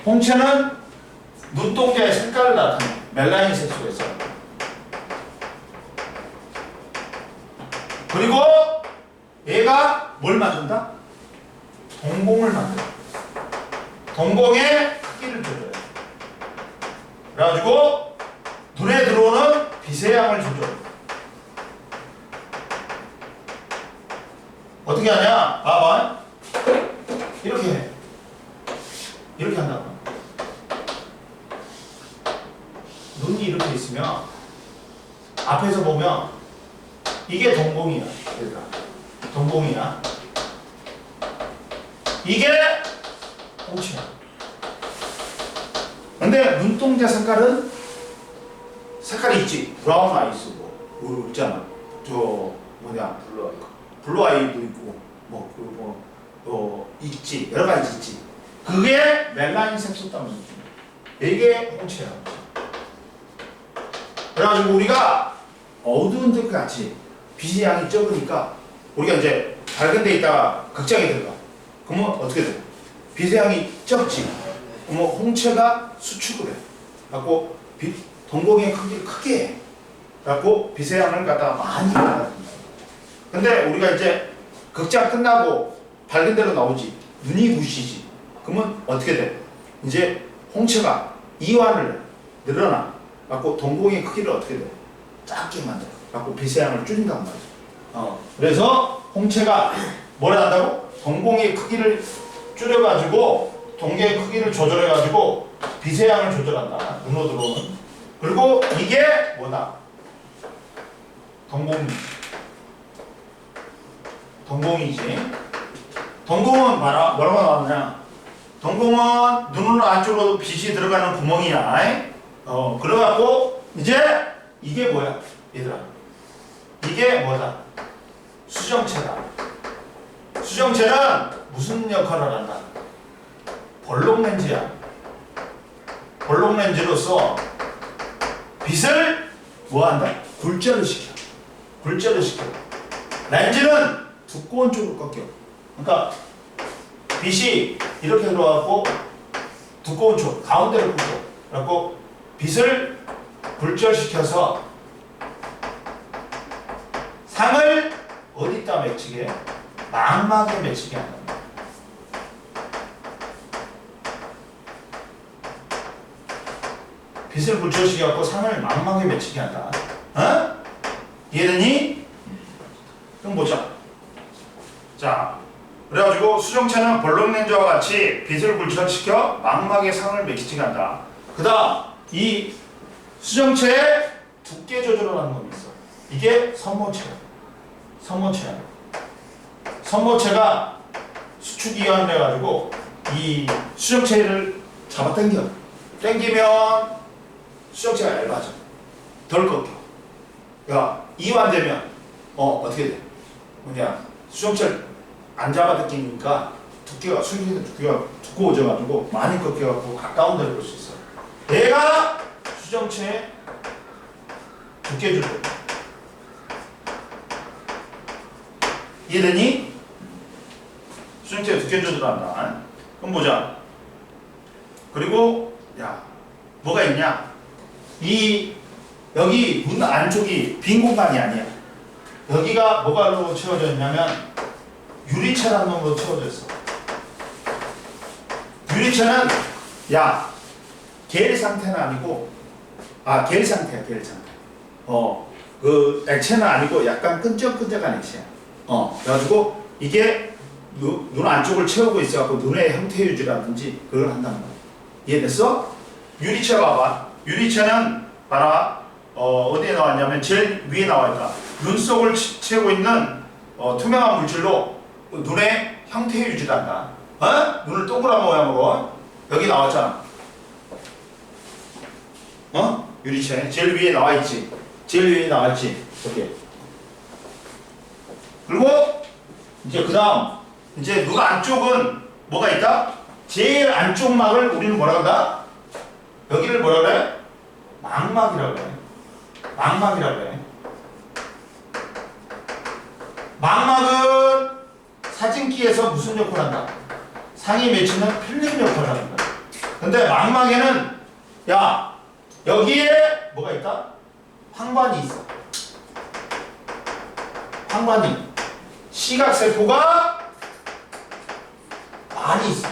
[SPEAKER 1] 홍채는 눈동자의 색깔을 나타내. 멜라닌 색소가 있어. 그리고 얘가 뭘 만든다? 동공을 만들어. 동공의 크기를 조절해. 그래가지고 눈에 들어오는 빛의 양을 조절해. 어떻게 하냐? 봐봐. 이렇게 해. 이렇게 한다고. 눈이 이렇게 있으면 앞에서 보면 이게 동공이야. 그러니까 동공이야. 이게 홍채야. 근데 눈동자 색깔은 색깔이 있지. 브라운 아이스 뭐 있잖아. 저 뭐냐 블루 아이도 있고 또 있지. 여러 가지 있지. 그게 멜라닌 색소 때문에 이게 홍채야. 그래가지고 우리가 어두운 데 같이 빛의 양이 적으니까 우리가 이제 밝은 데 있다가 극장에 들어가. 그러면 어떻게 돼? 빛의 양이 적지. 그러면 홍채가 수축을 해. 그래갖고 동공의 크기를 크게 해. 그래갖고 빛의 양을 갖다가 많이 받아준다. 근데 우리가 이제 극장 끝나고 밝은 데로 나오지. 눈이 부시지. 그러면 어떻게 돼? 이제 홍채가 이완을 늘어나. 그래갖고 동공의 크기를 어떻게 돼? 작게 만들어. 그래갖고 빛의 양을 줄인단 말이야. 그래서 홍채가 뭘 한다고? 동공의 크기를 줄여가지고 동공의 크기를 조절해가지고 빛의 양을 조절한다. 눈으로 들어오는. 그리고 이게 뭐다? 동공이지. 동공은 뭐라고 나왔냐? 동공은 눈으로 안쪽으로 빛이 들어가는 구멍이야. 그래갖고 이제 이게 뭐야? 얘들아. 이게 뭐다? 수정체다. 수정체는 무슨 역할을 한다? 볼록 렌즈야. 볼록 렌즈로서 빛을 뭐한다? 굴절을 시켜. 렌즈는 두꺼운 쪽으로 꺾여. 그러니까 빛이 이렇게 들어와갖고 두꺼운 쪽 가운데를 꺾여. 그래갖고 빛을 굴절시켜서 상을 어디다 맺히게? 망막에 맺히게 한다. 빛을 굴절시켜갖고 상을 망막에 맺히게 한다. 이해되니? 그럼 보자. 자, 그래가지고 수정체는 볼록 렌즈와 같이 빛을 굴절시켜 망막에 상을 맺히게 한다. 그 다음 이 수정체의 두께 조절을 하는 놈이 있어. 이게 선모체야. 선모체가 수축 이완을 해가지고 이 수정체를 잡아 당기면 수정체가 얇아져. 덜 꺾여. 야, 이완되면 어떻게 돼? 뭐냐, 수정체를 안 잡아 당기니까 두께가 두꺼워져가지고 많이 꺾여갖고 가까운 데를 볼 수 있어. 얘가 수정체의 두께 조절. 이해되니? 수정체의 두께 조절한다. 그럼 보자. 그리고 야 뭐가 있냐? 여기 눈 안쪽이 빈 공간이 아니야. 여기가 뭐가로 채워져 있냐면 유리체라는 놈으로 채워져 있어. 유리체는 야 겔 상태는 아니고 겔 상태야, 겔 상태. 그 액체는 아니고 약간 끈적끈적한 액체야. 그래가지고 이게 눈 안쪽을 채우고 있어갖고 눈의 형태 유지라든지 그걸 한단 말이야. 이해됐어? 유리체 봐봐. 유리체는 봐라. 어디에 나왔냐면 제일 위에 나와있다. 눈 속을 채우고 있는 투명한 물질로 눈의 형태 유지를 한다. 눈을 동그란 모양으로 여기 나왔잖아. 유리체 제일 위에 나와있지. 제일 위에 나와있지. 이렇게. 그리고 이제 그 다음 이제 눈 안쪽은 뭐가 있다? 제일 안쪽 막을 우리는 뭐라 한다? 여기를 뭐라 그래? 망막이라고 그래. 망막이라고 그래. 망막은 사진기에서 무슨 역할을 한다? 상이 맺히는 필름 역할을 하는 거야. 근데 망막에는 야 여기에 뭐가 있다? 황반이 있어. 황반이 시각세포가 많이 있어.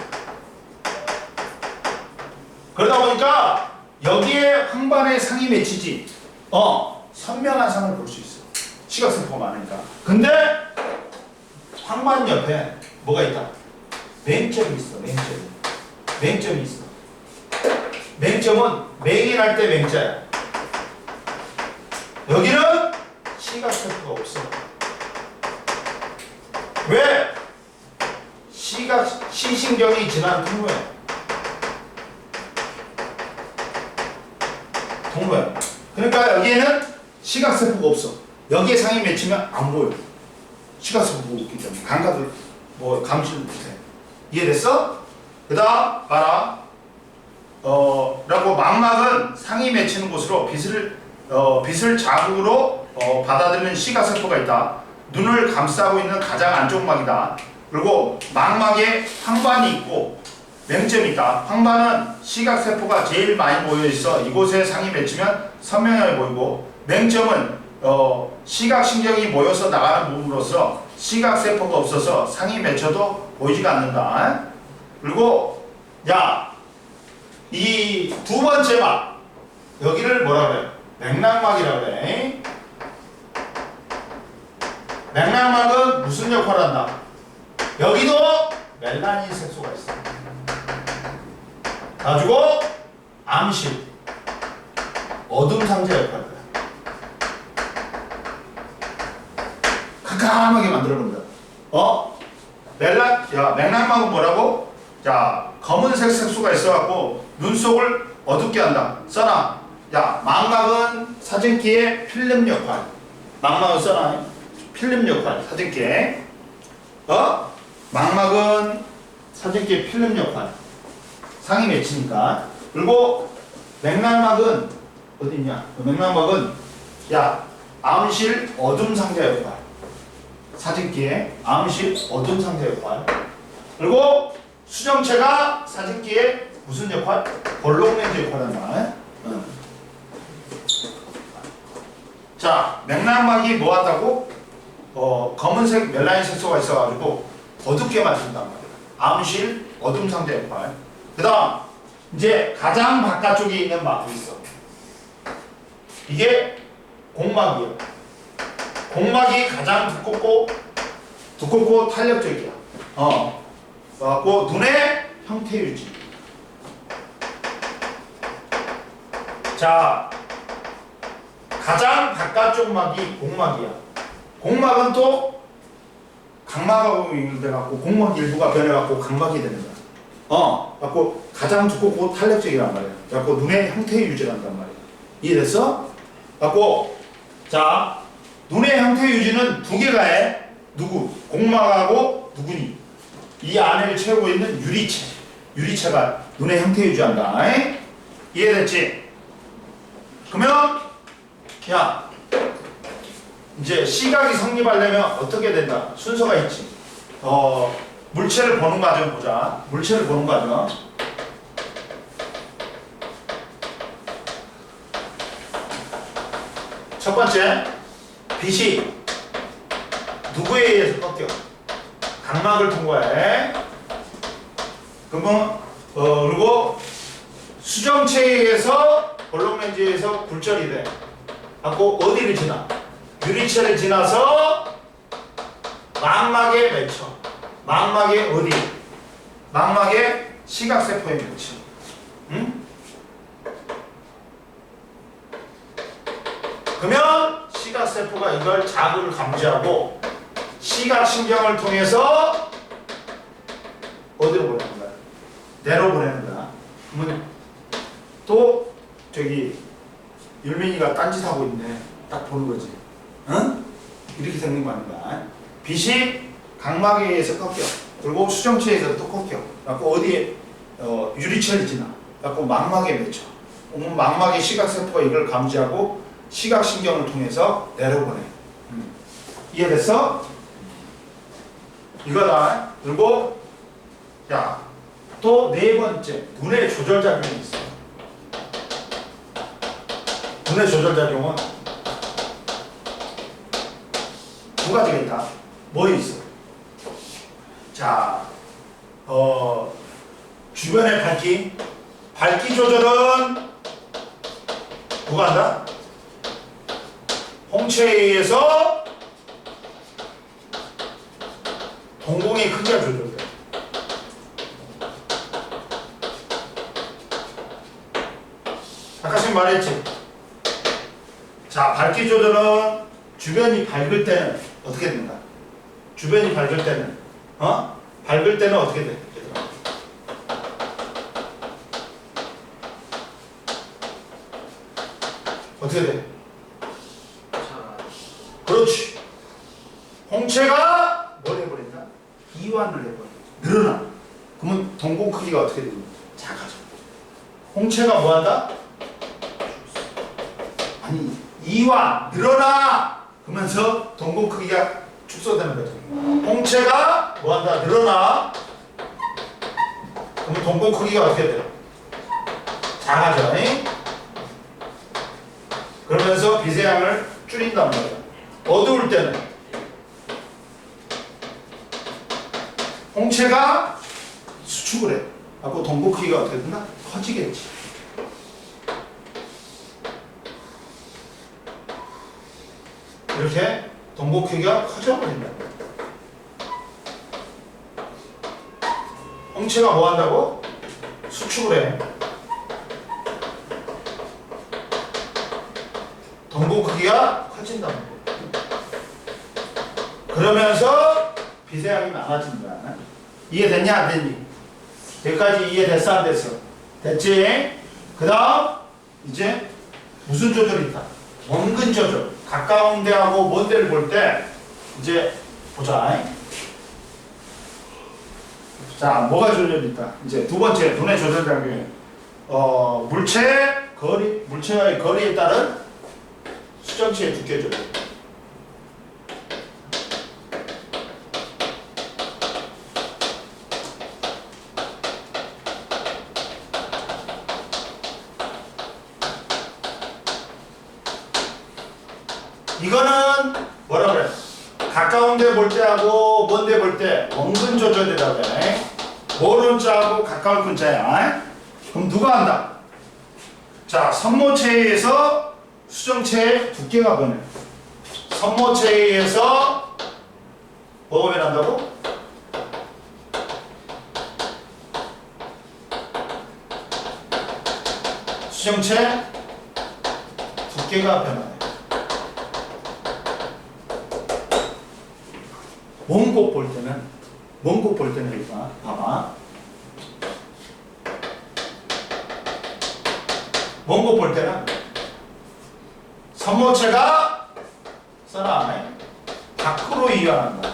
[SPEAKER 1] 그러다 보니까 여기에 황반에 상이 맺히지. 선명한 상을 볼 수 있어. 시각세포가 많으니까. 근데 황반 옆에 뭐가 있다? 맹점이 있어. 맹점이 있어. 맹점은 맹인할 때 맹자야. 여기는 시각세포가 없어. 왜? 시신경이 지난 통로야. 그러니까 여기에는 시각세포가 없어. 여기에 상이 맺히면 안 보여. 시각세포가 없기 때문에 감각을 감지를 못해. 이해됐어? 그 다음 봐라. 라고 망막은 상이 맺히는 곳으로 빛을 자극으로 받아들이는 시각세포가 있다. 눈을 감싸고 있는 가장 안쪽 막이다. 그리고 망막에 황반이 있고 맹점이 있다. 황반은 시각세포가 제일 많이 모여있어. 이곳에 상이 맺히면 선명하게 보이고, 맹점은 시각신경이 모여서 나가는 부분으로서 시각세포가 없어서 상이 맺혀도 보이지가 않는다. 그리고 이 두 번째 막 여기를 뭐라 그래? 맥락막이라 그래. 맥락막은 무슨 역할을 한다? 여기도 멜라닌 색소가 있어. 가지고 암실, 어둠 상자 역할을 해. 캄캄하게 만들어 놓는다. 맥락막은 뭐라고? 자, 검은색 색소가 있어갖고 눈 속을 어둡게 한다. 써놔. 망막은 사진기의 필름 역할. 망막은 써놔. 필름 역할, 사진기에. 망막은 사진기의 필름 역할. 상이 맺히니까. 그리고 맥락막은 어디 있냐? 맥락막은 암실 어둠 상자 역할. 사진기에 암실 어둠 상자 역할. 그리고 수정체가 사진기에 무슨 역할? 볼록 렌즈 역할을 한다. 자, 맥락막이 뭐 한다고? 검은색 멜라닌 색소가 있어가지고 어둡게 만든단 말이야. 암실 어둠 상자 역할. 그 다음 이제 가장 바깥쪽에 있는 막이 있어. 이게 공막이야. 공막이 가장 두껍고 탄력적이야. 그래갖고 눈의 형태 유지. 자, 가장 바깥쪽 막이 공막이야. 공막은 또 각막하고 연결돼갖고 공막 일부가 변해갖고 각막이 되는 거야. 그래갖고 가장 두껍고 탄력적이란 말이야. 그래갖고 눈의 형태 유지를 한단 말이야. 이해됐어? 그래갖고 자, 눈의 형태 유지는 두 개가 해. 누구? 공막하고 누구니? 이 안을 채우고 있는 유리체. 유리체가 눈의 형태 유지한다. 이해됐지? 그러면 이제 시각이 성립하려면 어떻게 된다? 순서가 있지. 물체를 보는 과정 보자. 물체를 보는 과정. 첫 번째, 빛이 누구에 의해서 꺾여? 각막을 통과해. 그러면 그리고 수정체에 의해서 볼록렌즈에서 굴절이 돼. 갖고 어디를 지나? 유리체를 지나서 망막에 맺혀. 망막에 어디? 망막에 시각세포에 맺혀. 응? 그러면 시각세포가 이걸 자극을 감지하고 시각신경을 통해서 어디로 보내는 거야? 내로 보내는 거야. 그러면 또 저기 율민이가 딴짓하고 있네. 딱 보는 거지. 응? 이렇게 되는 거 아닌가? 빛이 각막에 의해서 꺾여. 그리고 수정체에서 또 꺾여. 그래갖고 어디에 유리체를 지나. 그래갖고 망막에 맺혀. 망막의 시각세포가 이걸 감지하고 시각신경을 통해서 내려보내. 이해됐어? 이거다. 그리고 야, 또 네 번째 눈의 조절작용이 있어. 눈의 조절작용은 두 가지가 있다. 뭐 있어? 자, 주변의 밝기 조절은 누가 한다? 홍채에 의해서 동공의 크기가 조절돼. 아까 지금 말했지? 자, 밝기 조절은 주변이 밝을 때는 어떻게 된다? 주변이 밝을 때는 밝을 때는 어떻게 돼? 얘들아? 어떻게 돼? 그렇지. 홍채가 뭘 해버린다? 이완을 해버려. 늘어나. 그러면 동공 크기가 어떻게 되냐? 작아져. 홍채가 뭐한다? 아니, 이완, 늘어나! 그러면서 동공 크기가 축소되는 거죠. 홍채가 뭐한다? 늘어나. 그러면 동공 크기가 어떻게 돼요? 작아져. 그러면서 빛의 양을 줄인단 말이야. 어두울 때는 홍채가 수축을 해. 하고 동공 크기가 어떻게 된다? 커지겠지. 이렇게 동공 크기가 커져버린다. 홍채가 뭐 한다고? 수축을 해. 동공 크기가 커진단 말이야. 그러면서 빛의 양이 많아진다. 이해됐냐 안 됐니? 여기까지 이해됐어 안 됐어? 됐지? 그 다음 이제 무슨 조절이 있다? 원근 조절. 가까운 데하고 먼 데를 볼 때 이제 보자. 자, 뭐가 조절이 있다? 이제 두 번째 눈의 조절 작용. 물체와의 거리에 따른 수정체의 두께 조절. 이거는 뭐라 그래? 가까운 데 볼 때하고 먼 데 볼 때 원근 조절이라고 해. 먼 근자하고 가까운 근자야. 그럼 누가 한다? 자, 선모체에 의해서 수정체의 두께가 변해. 선모체에 의해서 뭐가 변한다고? 수정체 두께가 변하네. 먼 곳 볼 때는 이거 봐봐. 먼 곳 볼 때는 선모체가 써놔. 밖으로 이완한다.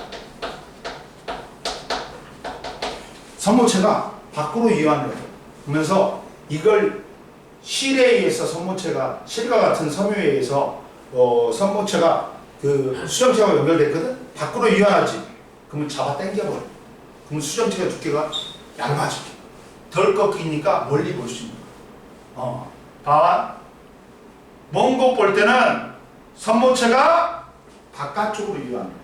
[SPEAKER 1] 선모체가 밖으로 이완을 해. 그러면서 이걸 실에 의해서 선모체가 실과 같은 섬유에 의해서 선모체가 그 수정체가 연결됐거든? 밖으로 이완하지. 그러면 잡아 당겨버려. 그러면 수정체의 두께가 얇아져. 덜 꺾이니까 멀리 볼 수 있는 거야. 봐봐. 먼 곳 볼 때는 선모체가 바깥쪽으로 이완합니다.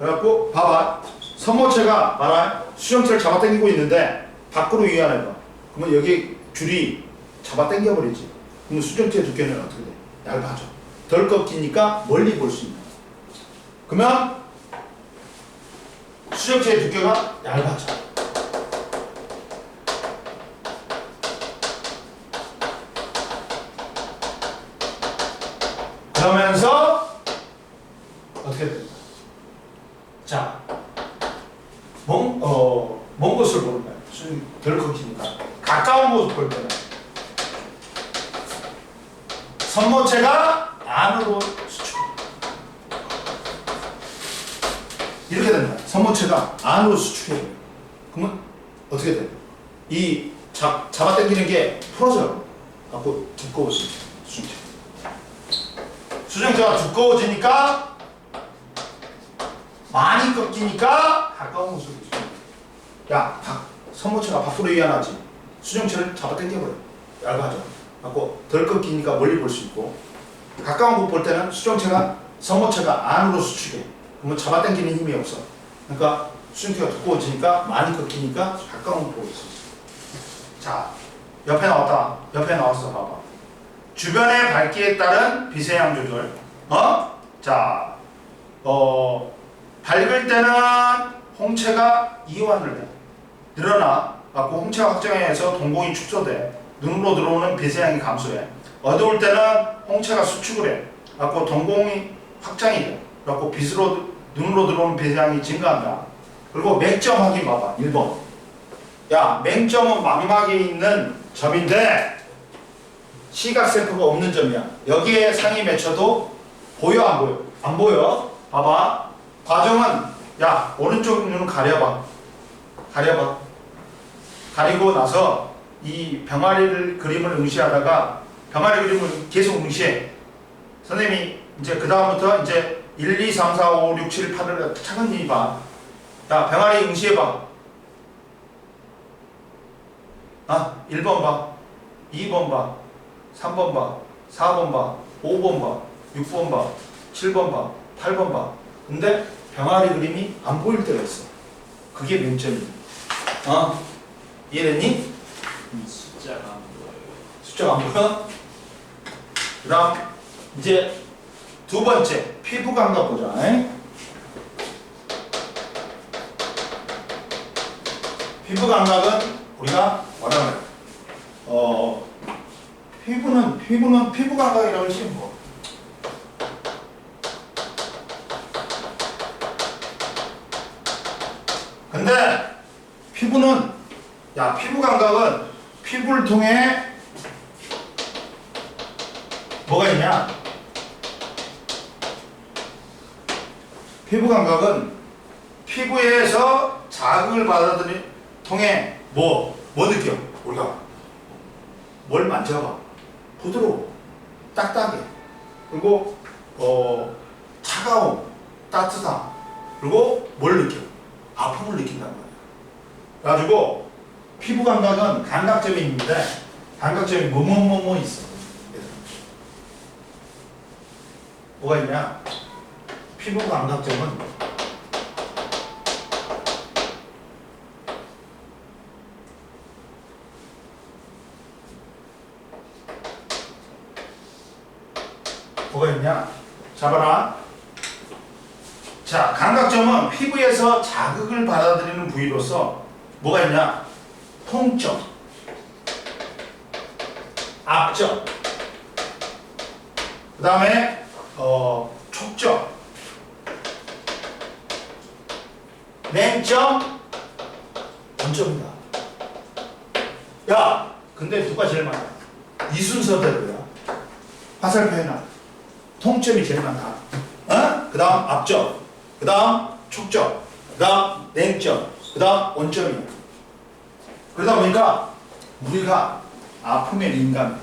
[SPEAKER 1] 그래갖고 봐봐. 선모체가 봐라. 수정체를 잡아당기고 있는데 밖으로 이완해봐. 그러면 여기 줄이 잡아당겨버리지. 그러면 수정체 두께는 어떻게 돼? 얇아져. 덜 꺾이니까 멀리 볼 수 있는. 그러면 수정체의 두께가 얇아져. 그러면서 어떻게 됩니까? 자, 먼 곳을 보는 거예요. 수정이 덜 꺾이니까. 가까운 곳을 볼 때는 선모체가 안으로 수축. 이렇게 된다. 선모체가 안으로 수축해요. 그러면 어떻게 돼요? 이 잡아당기는 게 풀어져요. 갖고 두꺼워지죠. 수정체. 수정체가 두꺼워지니까 많이 꺾이니까 가까운 곳으로 수축. 야, 선모체가 밖으로 이완하지. 수정체를 잡아당겨버려. 얇아져. 갖고 덜 꺾이니까 멀리 볼 수 있고, 가까운 곳 볼 때는 수정체가 선모체가 안으로 수축해. 그러면 잡아당기는 힘이 없어. 그러니까 수정체가 두꺼워지니까 많이 꺾이니까 가까운 곳 보고 있어. 자, 옆에 나왔다. 옆에 나왔어. 봐봐. 주변의 밝기에 따른 빛의 양 조절. 자, 밝을 때는 홍채가 이완을 해. 늘어나. 갖고 홍채가 확장에 의해서 동공이 축소돼. 눈으로 들어오는 빛의 양이 감소해. 어두울 때는 홍채가 수축을 해. 갖고 동공이 확장이 돼. 갖고 눈으로 들어오는 빛의 양이 증가한다. 그리고 맹점 확인 봐봐. 1번. 야, 맹점은 망막에 있는 점인데 시각 셀프가 없는 점이야. 여기에 상이 맺혀도 보여 안 보여? 안 보여. 봐봐. 과정은 야, 오른쪽 눈은 가려봐. 가려봐. 가리고 나서 이 병아리를 그림을 응시하다가 병아리 그림을 계속 응시해. 선생님이 이제 그 다음부터 이제 1, 2, 3, 4, 5, 6, 7, 8을 차근히 봐. 야, 병아리 응시해봐. 1번 봐. 2번 봐. 3번 봐. 4번 봐. 5번 봐. 6번 봐. 7번 봐. 8번 봐. 근데 병아리 그림이 안 보일 때가 있어. 그게 맹점이야. 이해됐니?
[SPEAKER 3] 숫자가 안 보여요.
[SPEAKER 1] 숫자가 안 보여? 그 다음 이제 두 번째 피부 감각 보자. 피부 감각은 우리가 뭐라 그래? 피부는 피부 감각이라고 하지 뭐. 근데 피부는 피부 감각은 피부를 통해 뭐가 있냐? 피부 감각은 피부에서 자극을 받아들이 통해 뭐 느껴? 우리가 뭘 만져봐. 부드러워, 딱딱해. 그리고 차가움, 따뜻함. 그리고 뭘 느껴? 아픔을 느낀단 말이야. 그래가지고 피부 감각은 감각점이 있는데 감각점이 뭐뭐 있어. 뭐가 있냐? 피부 감각점은 뭐가 있냐? 잡아라. 자, 감각점은 피부에서 자극을 받아들이는 부위로서 뭐가 있냐? 통점, 압점, 그 다음에 촉점, 맹점, 원점이다. 야, 근데 누가 제일 많아? 이 순서대로야. 화살표에는 통점이 제일 많다. 그 다음 압점, 그 다음 촉점, 그 다음 냉점, 그 다음 원점이야. 그러다 보니까 우리가 아픔에 민감해.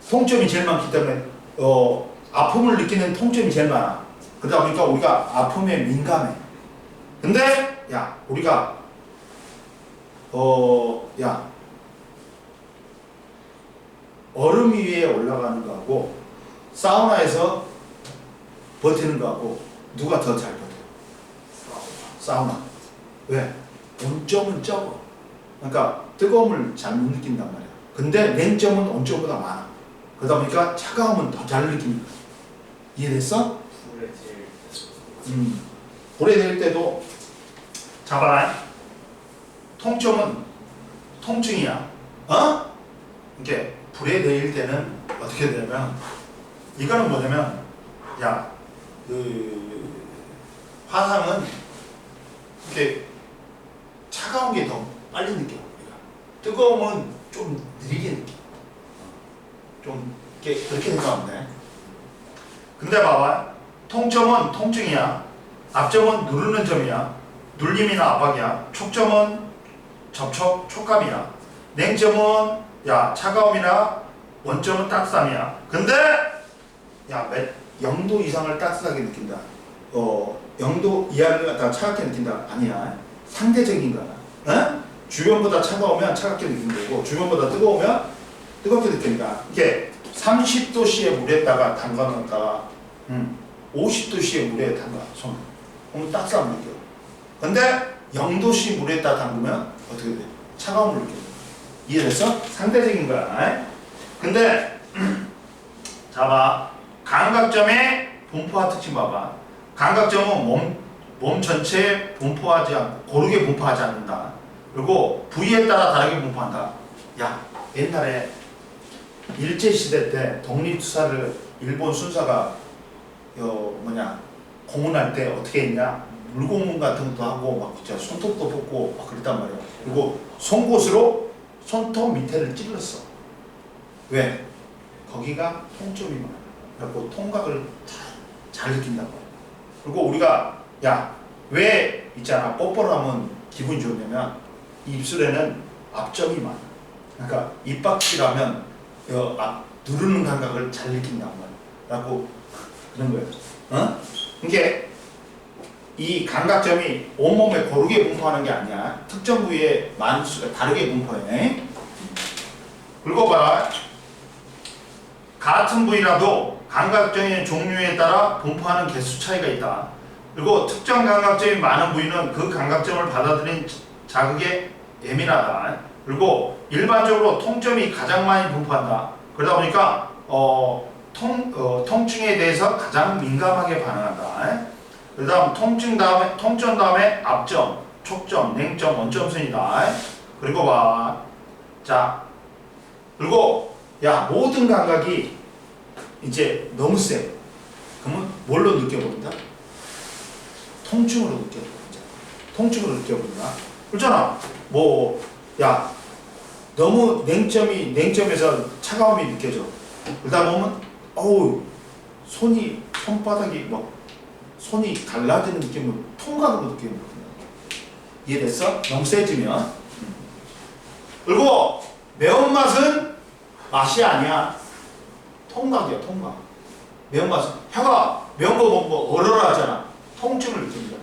[SPEAKER 1] 통점이 제일 많기 때문에 아픔을 느끼는 통점이 제일 많아. 그러다 보니까 우리가 아픔에 민감해. 근데 우리가 얼음 위에 올라가는 거하고 사우나에서 버티는 거하고 누가 더 잘 버텨? 사우나. 왜? 온점은 적어. 그러니까 뜨거움을 잘 못 느낀단 말이야. 근데 냉점은 온점보다 많아. 그러다 보니까 차가움은 더 잘 느끼는 거야. 이해됐어?
[SPEAKER 2] 불에 제일
[SPEAKER 1] 불에 댈 때도 잡아라. 통점은 통증이야. 어? 이렇게 불에 내릴 때는 어떻게 되냐면 이거는 뭐냐면 야, 그 화상은 이렇게 차가운 게 더 빨리 느껴. 뜨거움은 좀 느리게 느껴. 좀 이렇게 그렇게 생각하면 돼. 근데 봐봐. 통점은 통증이야. 압점은 누르는 점이야. 눌림이나 압박이야. 촉점은 접촉, 촉감이야. 냉점은 야 차가움이나 원점은 따뜻함이야. 근데 야 0도 이상을 따뜻하게 느낀다. 0도 이하를 갖다가 차갑게 느낀다. 아니야. 상대적인 거야. 어? 주변보다 차가우면 차갑게 느끼는 거고 주변보다 뜨거우면 뜨겁게 느끼니까 이게 30도씨의 물에다가 담가놨다가 50도씨의 물에 담가 손 그럼 따뜻함을 느껴. 근데 0도씨 물에다 담그면 어떻게 돼? 차가움을 느껴. 이해됐어? 상대적인 거야. 근데 자봐. 감각점의 분포화 특징 봐봐. 감각점은 몸 전체에 분포하지 않고 고르게 분포하지 않는다. 그리고 부위에 따라 다르게 분포한다. 야, 옛날에 일제시대 때 독립투사를 일본 순사가 공문할 때 어떻게 했냐? 물고문 같은 것도 하고 막 진짜 손톱도 뽑고 막 그랬단 말이야. 그리고 송곳으로 손톱 밑에를 찔렀어. 왜? 거기가 통점이 많아. 그래갖고 통각을 잘 느낀단 말이야. 그리고 우리가 야, 왜 있잖아 뽀뽀를 하면 기분이 좋냐면 입술에는 압점이 많아. 그러니까 입박질하면 누르는 감각을 잘 느낀단 말이야. 그래갖고 그런 거예요. 어? 이게 이 감각점이 온몸에 고르게 분포하는 게 아니야. 특정 부위에 많은 수가 다르게 분포해. 그리고 봐라. 같은 부위라도 감각점의 종류에 따라 분포하는 개수 차이가 있다. 그리고 특정 감각점이 많은 부위는 그 감각점을 받아들인 자극에 예민하다. 그리고 일반적으로 통점이 가장 많이 분포한다. 그러다 보니까 통증에 대해서 가장 민감하게 반응한다. 그 다음 통점 다음에 압점, 촉점, 냉점, 원점 순이다. 그리고 봐. 자, 그리고 야 모든 감각이 이제 너무 세. 그러면 뭘로 느껴본다? 통증으로 느껴본다. 통증으로 느껴본다. 그렇잖아. 야 너무 냉점에서 차가움이 느껴져. 그러다 보면 손바닥이 막 손이 갈라지는 느낌을 통각으로 느끼는 거거든. 이해됐어? 너무 세지면. 그리고 매운맛은 맛이 아니야. 통각이야, 통각. 매운맛은 혀가 매운 거 먹고 얼얼 하잖아. 통증을 느낍니다.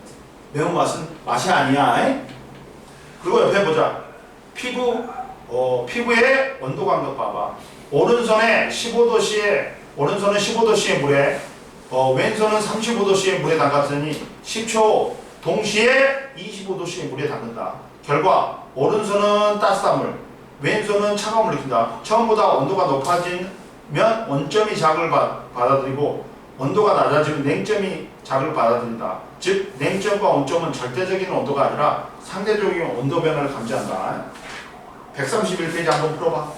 [SPEAKER 1] 매운맛은 맛이 아니야. 그리고 옆에 보자. 피부의 온도 감각 봐봐. 오른손은 15도씨의 물에 왼손은 35도씨의 물에 담갔으니 10초 동시에 25도씨의 물에 담근다. 결과 오른손은 따뜻한 물, 왼손은 차가움을 느낀다. 처음보다 온도가 높아지면 원점이 자극을 받아들이고 온도가 낮아지면 냉점이 자극을 받아들인다. 즉 냉점과 온점은 절대적인 온도가 아니라 상대적인 온도 변화를 감지한다. 131페이지 한번 풀어봐.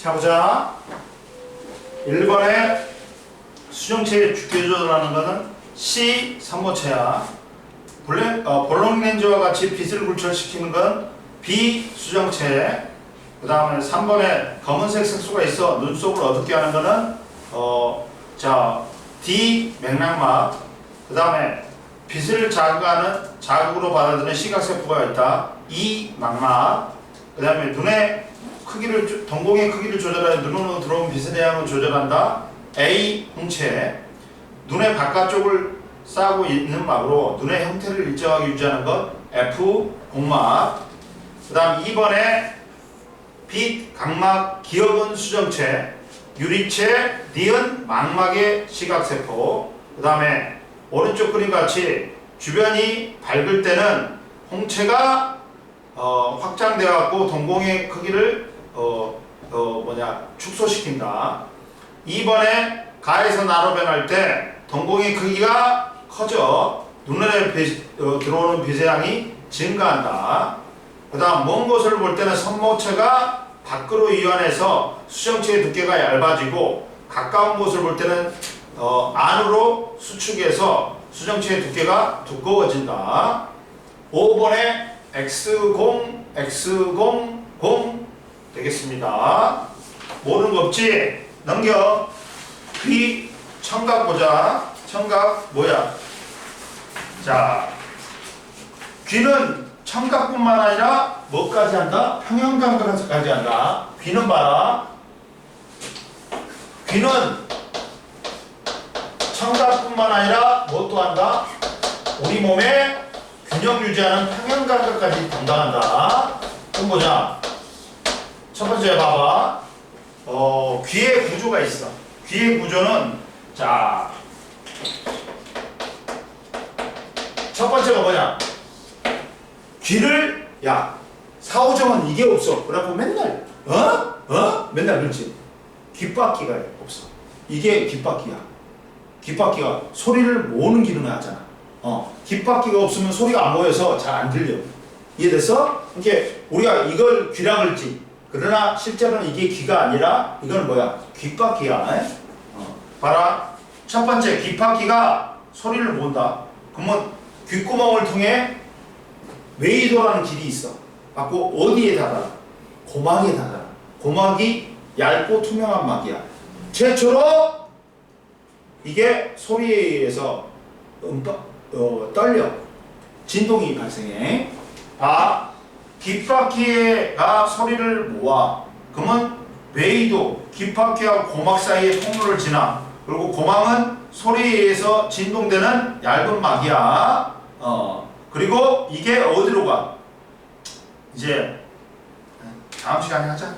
[SPEAKER 1] 자 보자. 1번에 수정체의 주기 조절하는 거는 C 3호체야. 볼록렌즈와 같이 빛을 굴절시키는 건 B 수정체. 그 다음에 3번에 검은색 색소가 있어 눈썹을 어둡게 하는 거는 D 맥락막. 그 다음에 빛을 자극으로 받아들이는 시각세포가 있다. E 망막. 그 다음에 눈의 크기를 동공의 크기를 조절하여 눈으로 들어온 빛의 양을 조절한다. A 홍채. 눈의 바깥쪽을 싸고 있는 막으로 눈의 형태를 일정하게 유지하는 것 F 공막. 그 다음 2번에 빛, 각막, 기억은 수정체, 유리체, 니은, 망막의 시각세포. 그 다음에 오른쪽 그림 같이 주변이 밝을 때는 홍채가 확장되어 갖고 동공의 크기를 축소시킨다. 2번에 가에서 나로 변할 때 동공의 크기가 커져 눈에 들어오는 빛의 양이 증가한다. 그 다음 먼 곳을 볼 때는 선모체가 밖으로 이완해서 수정체의 두께가 얇아지고 가까운 곳을 볼 때는 안으로 수축해서 수정체의 두께가 두꺼워진다. 5번에 X0, X0, 0 되겠습니다. 모르는 거 없지? 넘겨. 귀, 청각 보자. 청각 뭐야? 자, 귀는 청각뿐만 아니라 뭐까지 한다? 평형감각까지 한다. 귀는 봐라. 귀는 청각뿐만 아니라 뭐 또 한다? 우리 몸의 균형 유지하는 평형감각까지 담당한다. 그럼 보자. 첫 번째 봐봐. 귀의 구조가 있어. 귀의 구조는 자, 첫 번째가 뭐냐? 귀를 사오정은 이게 없어. 그래갖고 맨날 맨날 그렇지. 귓바퀴가 없어. 이게 귓바퀴야. 귓바퀴가 소리를 모으는 기능을 하잖아. 귓바퀴가 없으면 소리가 안 모여서 잘 안 들려. 이해됐어? 이게 우리가 이걸 귀라 그러지. 그러나 실제로는 이게 귀가 아니라 이건 뭐야? 귓바퀴야. 봐라. 첫 번째 귓바퀴가 소리를 모은다. 그러면 귓구멍을 통해 웨이도라는 길이 있어. 갖고 어디에 닿아? 고막에 닿아. 고막이 얇고 투명한 막이야. 최초로 이게 소리에 의해서 떨려. 진동이 발생해. 귓바퀴가 소리를 모아. 그러면 웨이도 귓바퀴와 고막 사이의 통로를 지나. 그리고 고막은 소리에 의해서 진동되는 얇은 막이야. 그리고 이게 어디로 가? 이제 다음 시간에 하자.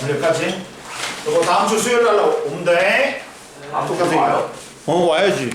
[SPEAKER 1] 오늘까지. 이거 다음 주 수요일 날 오면 돼.
[SPEAKER 2] 앞으로 와요?
[SPEAKER 1] 와야지.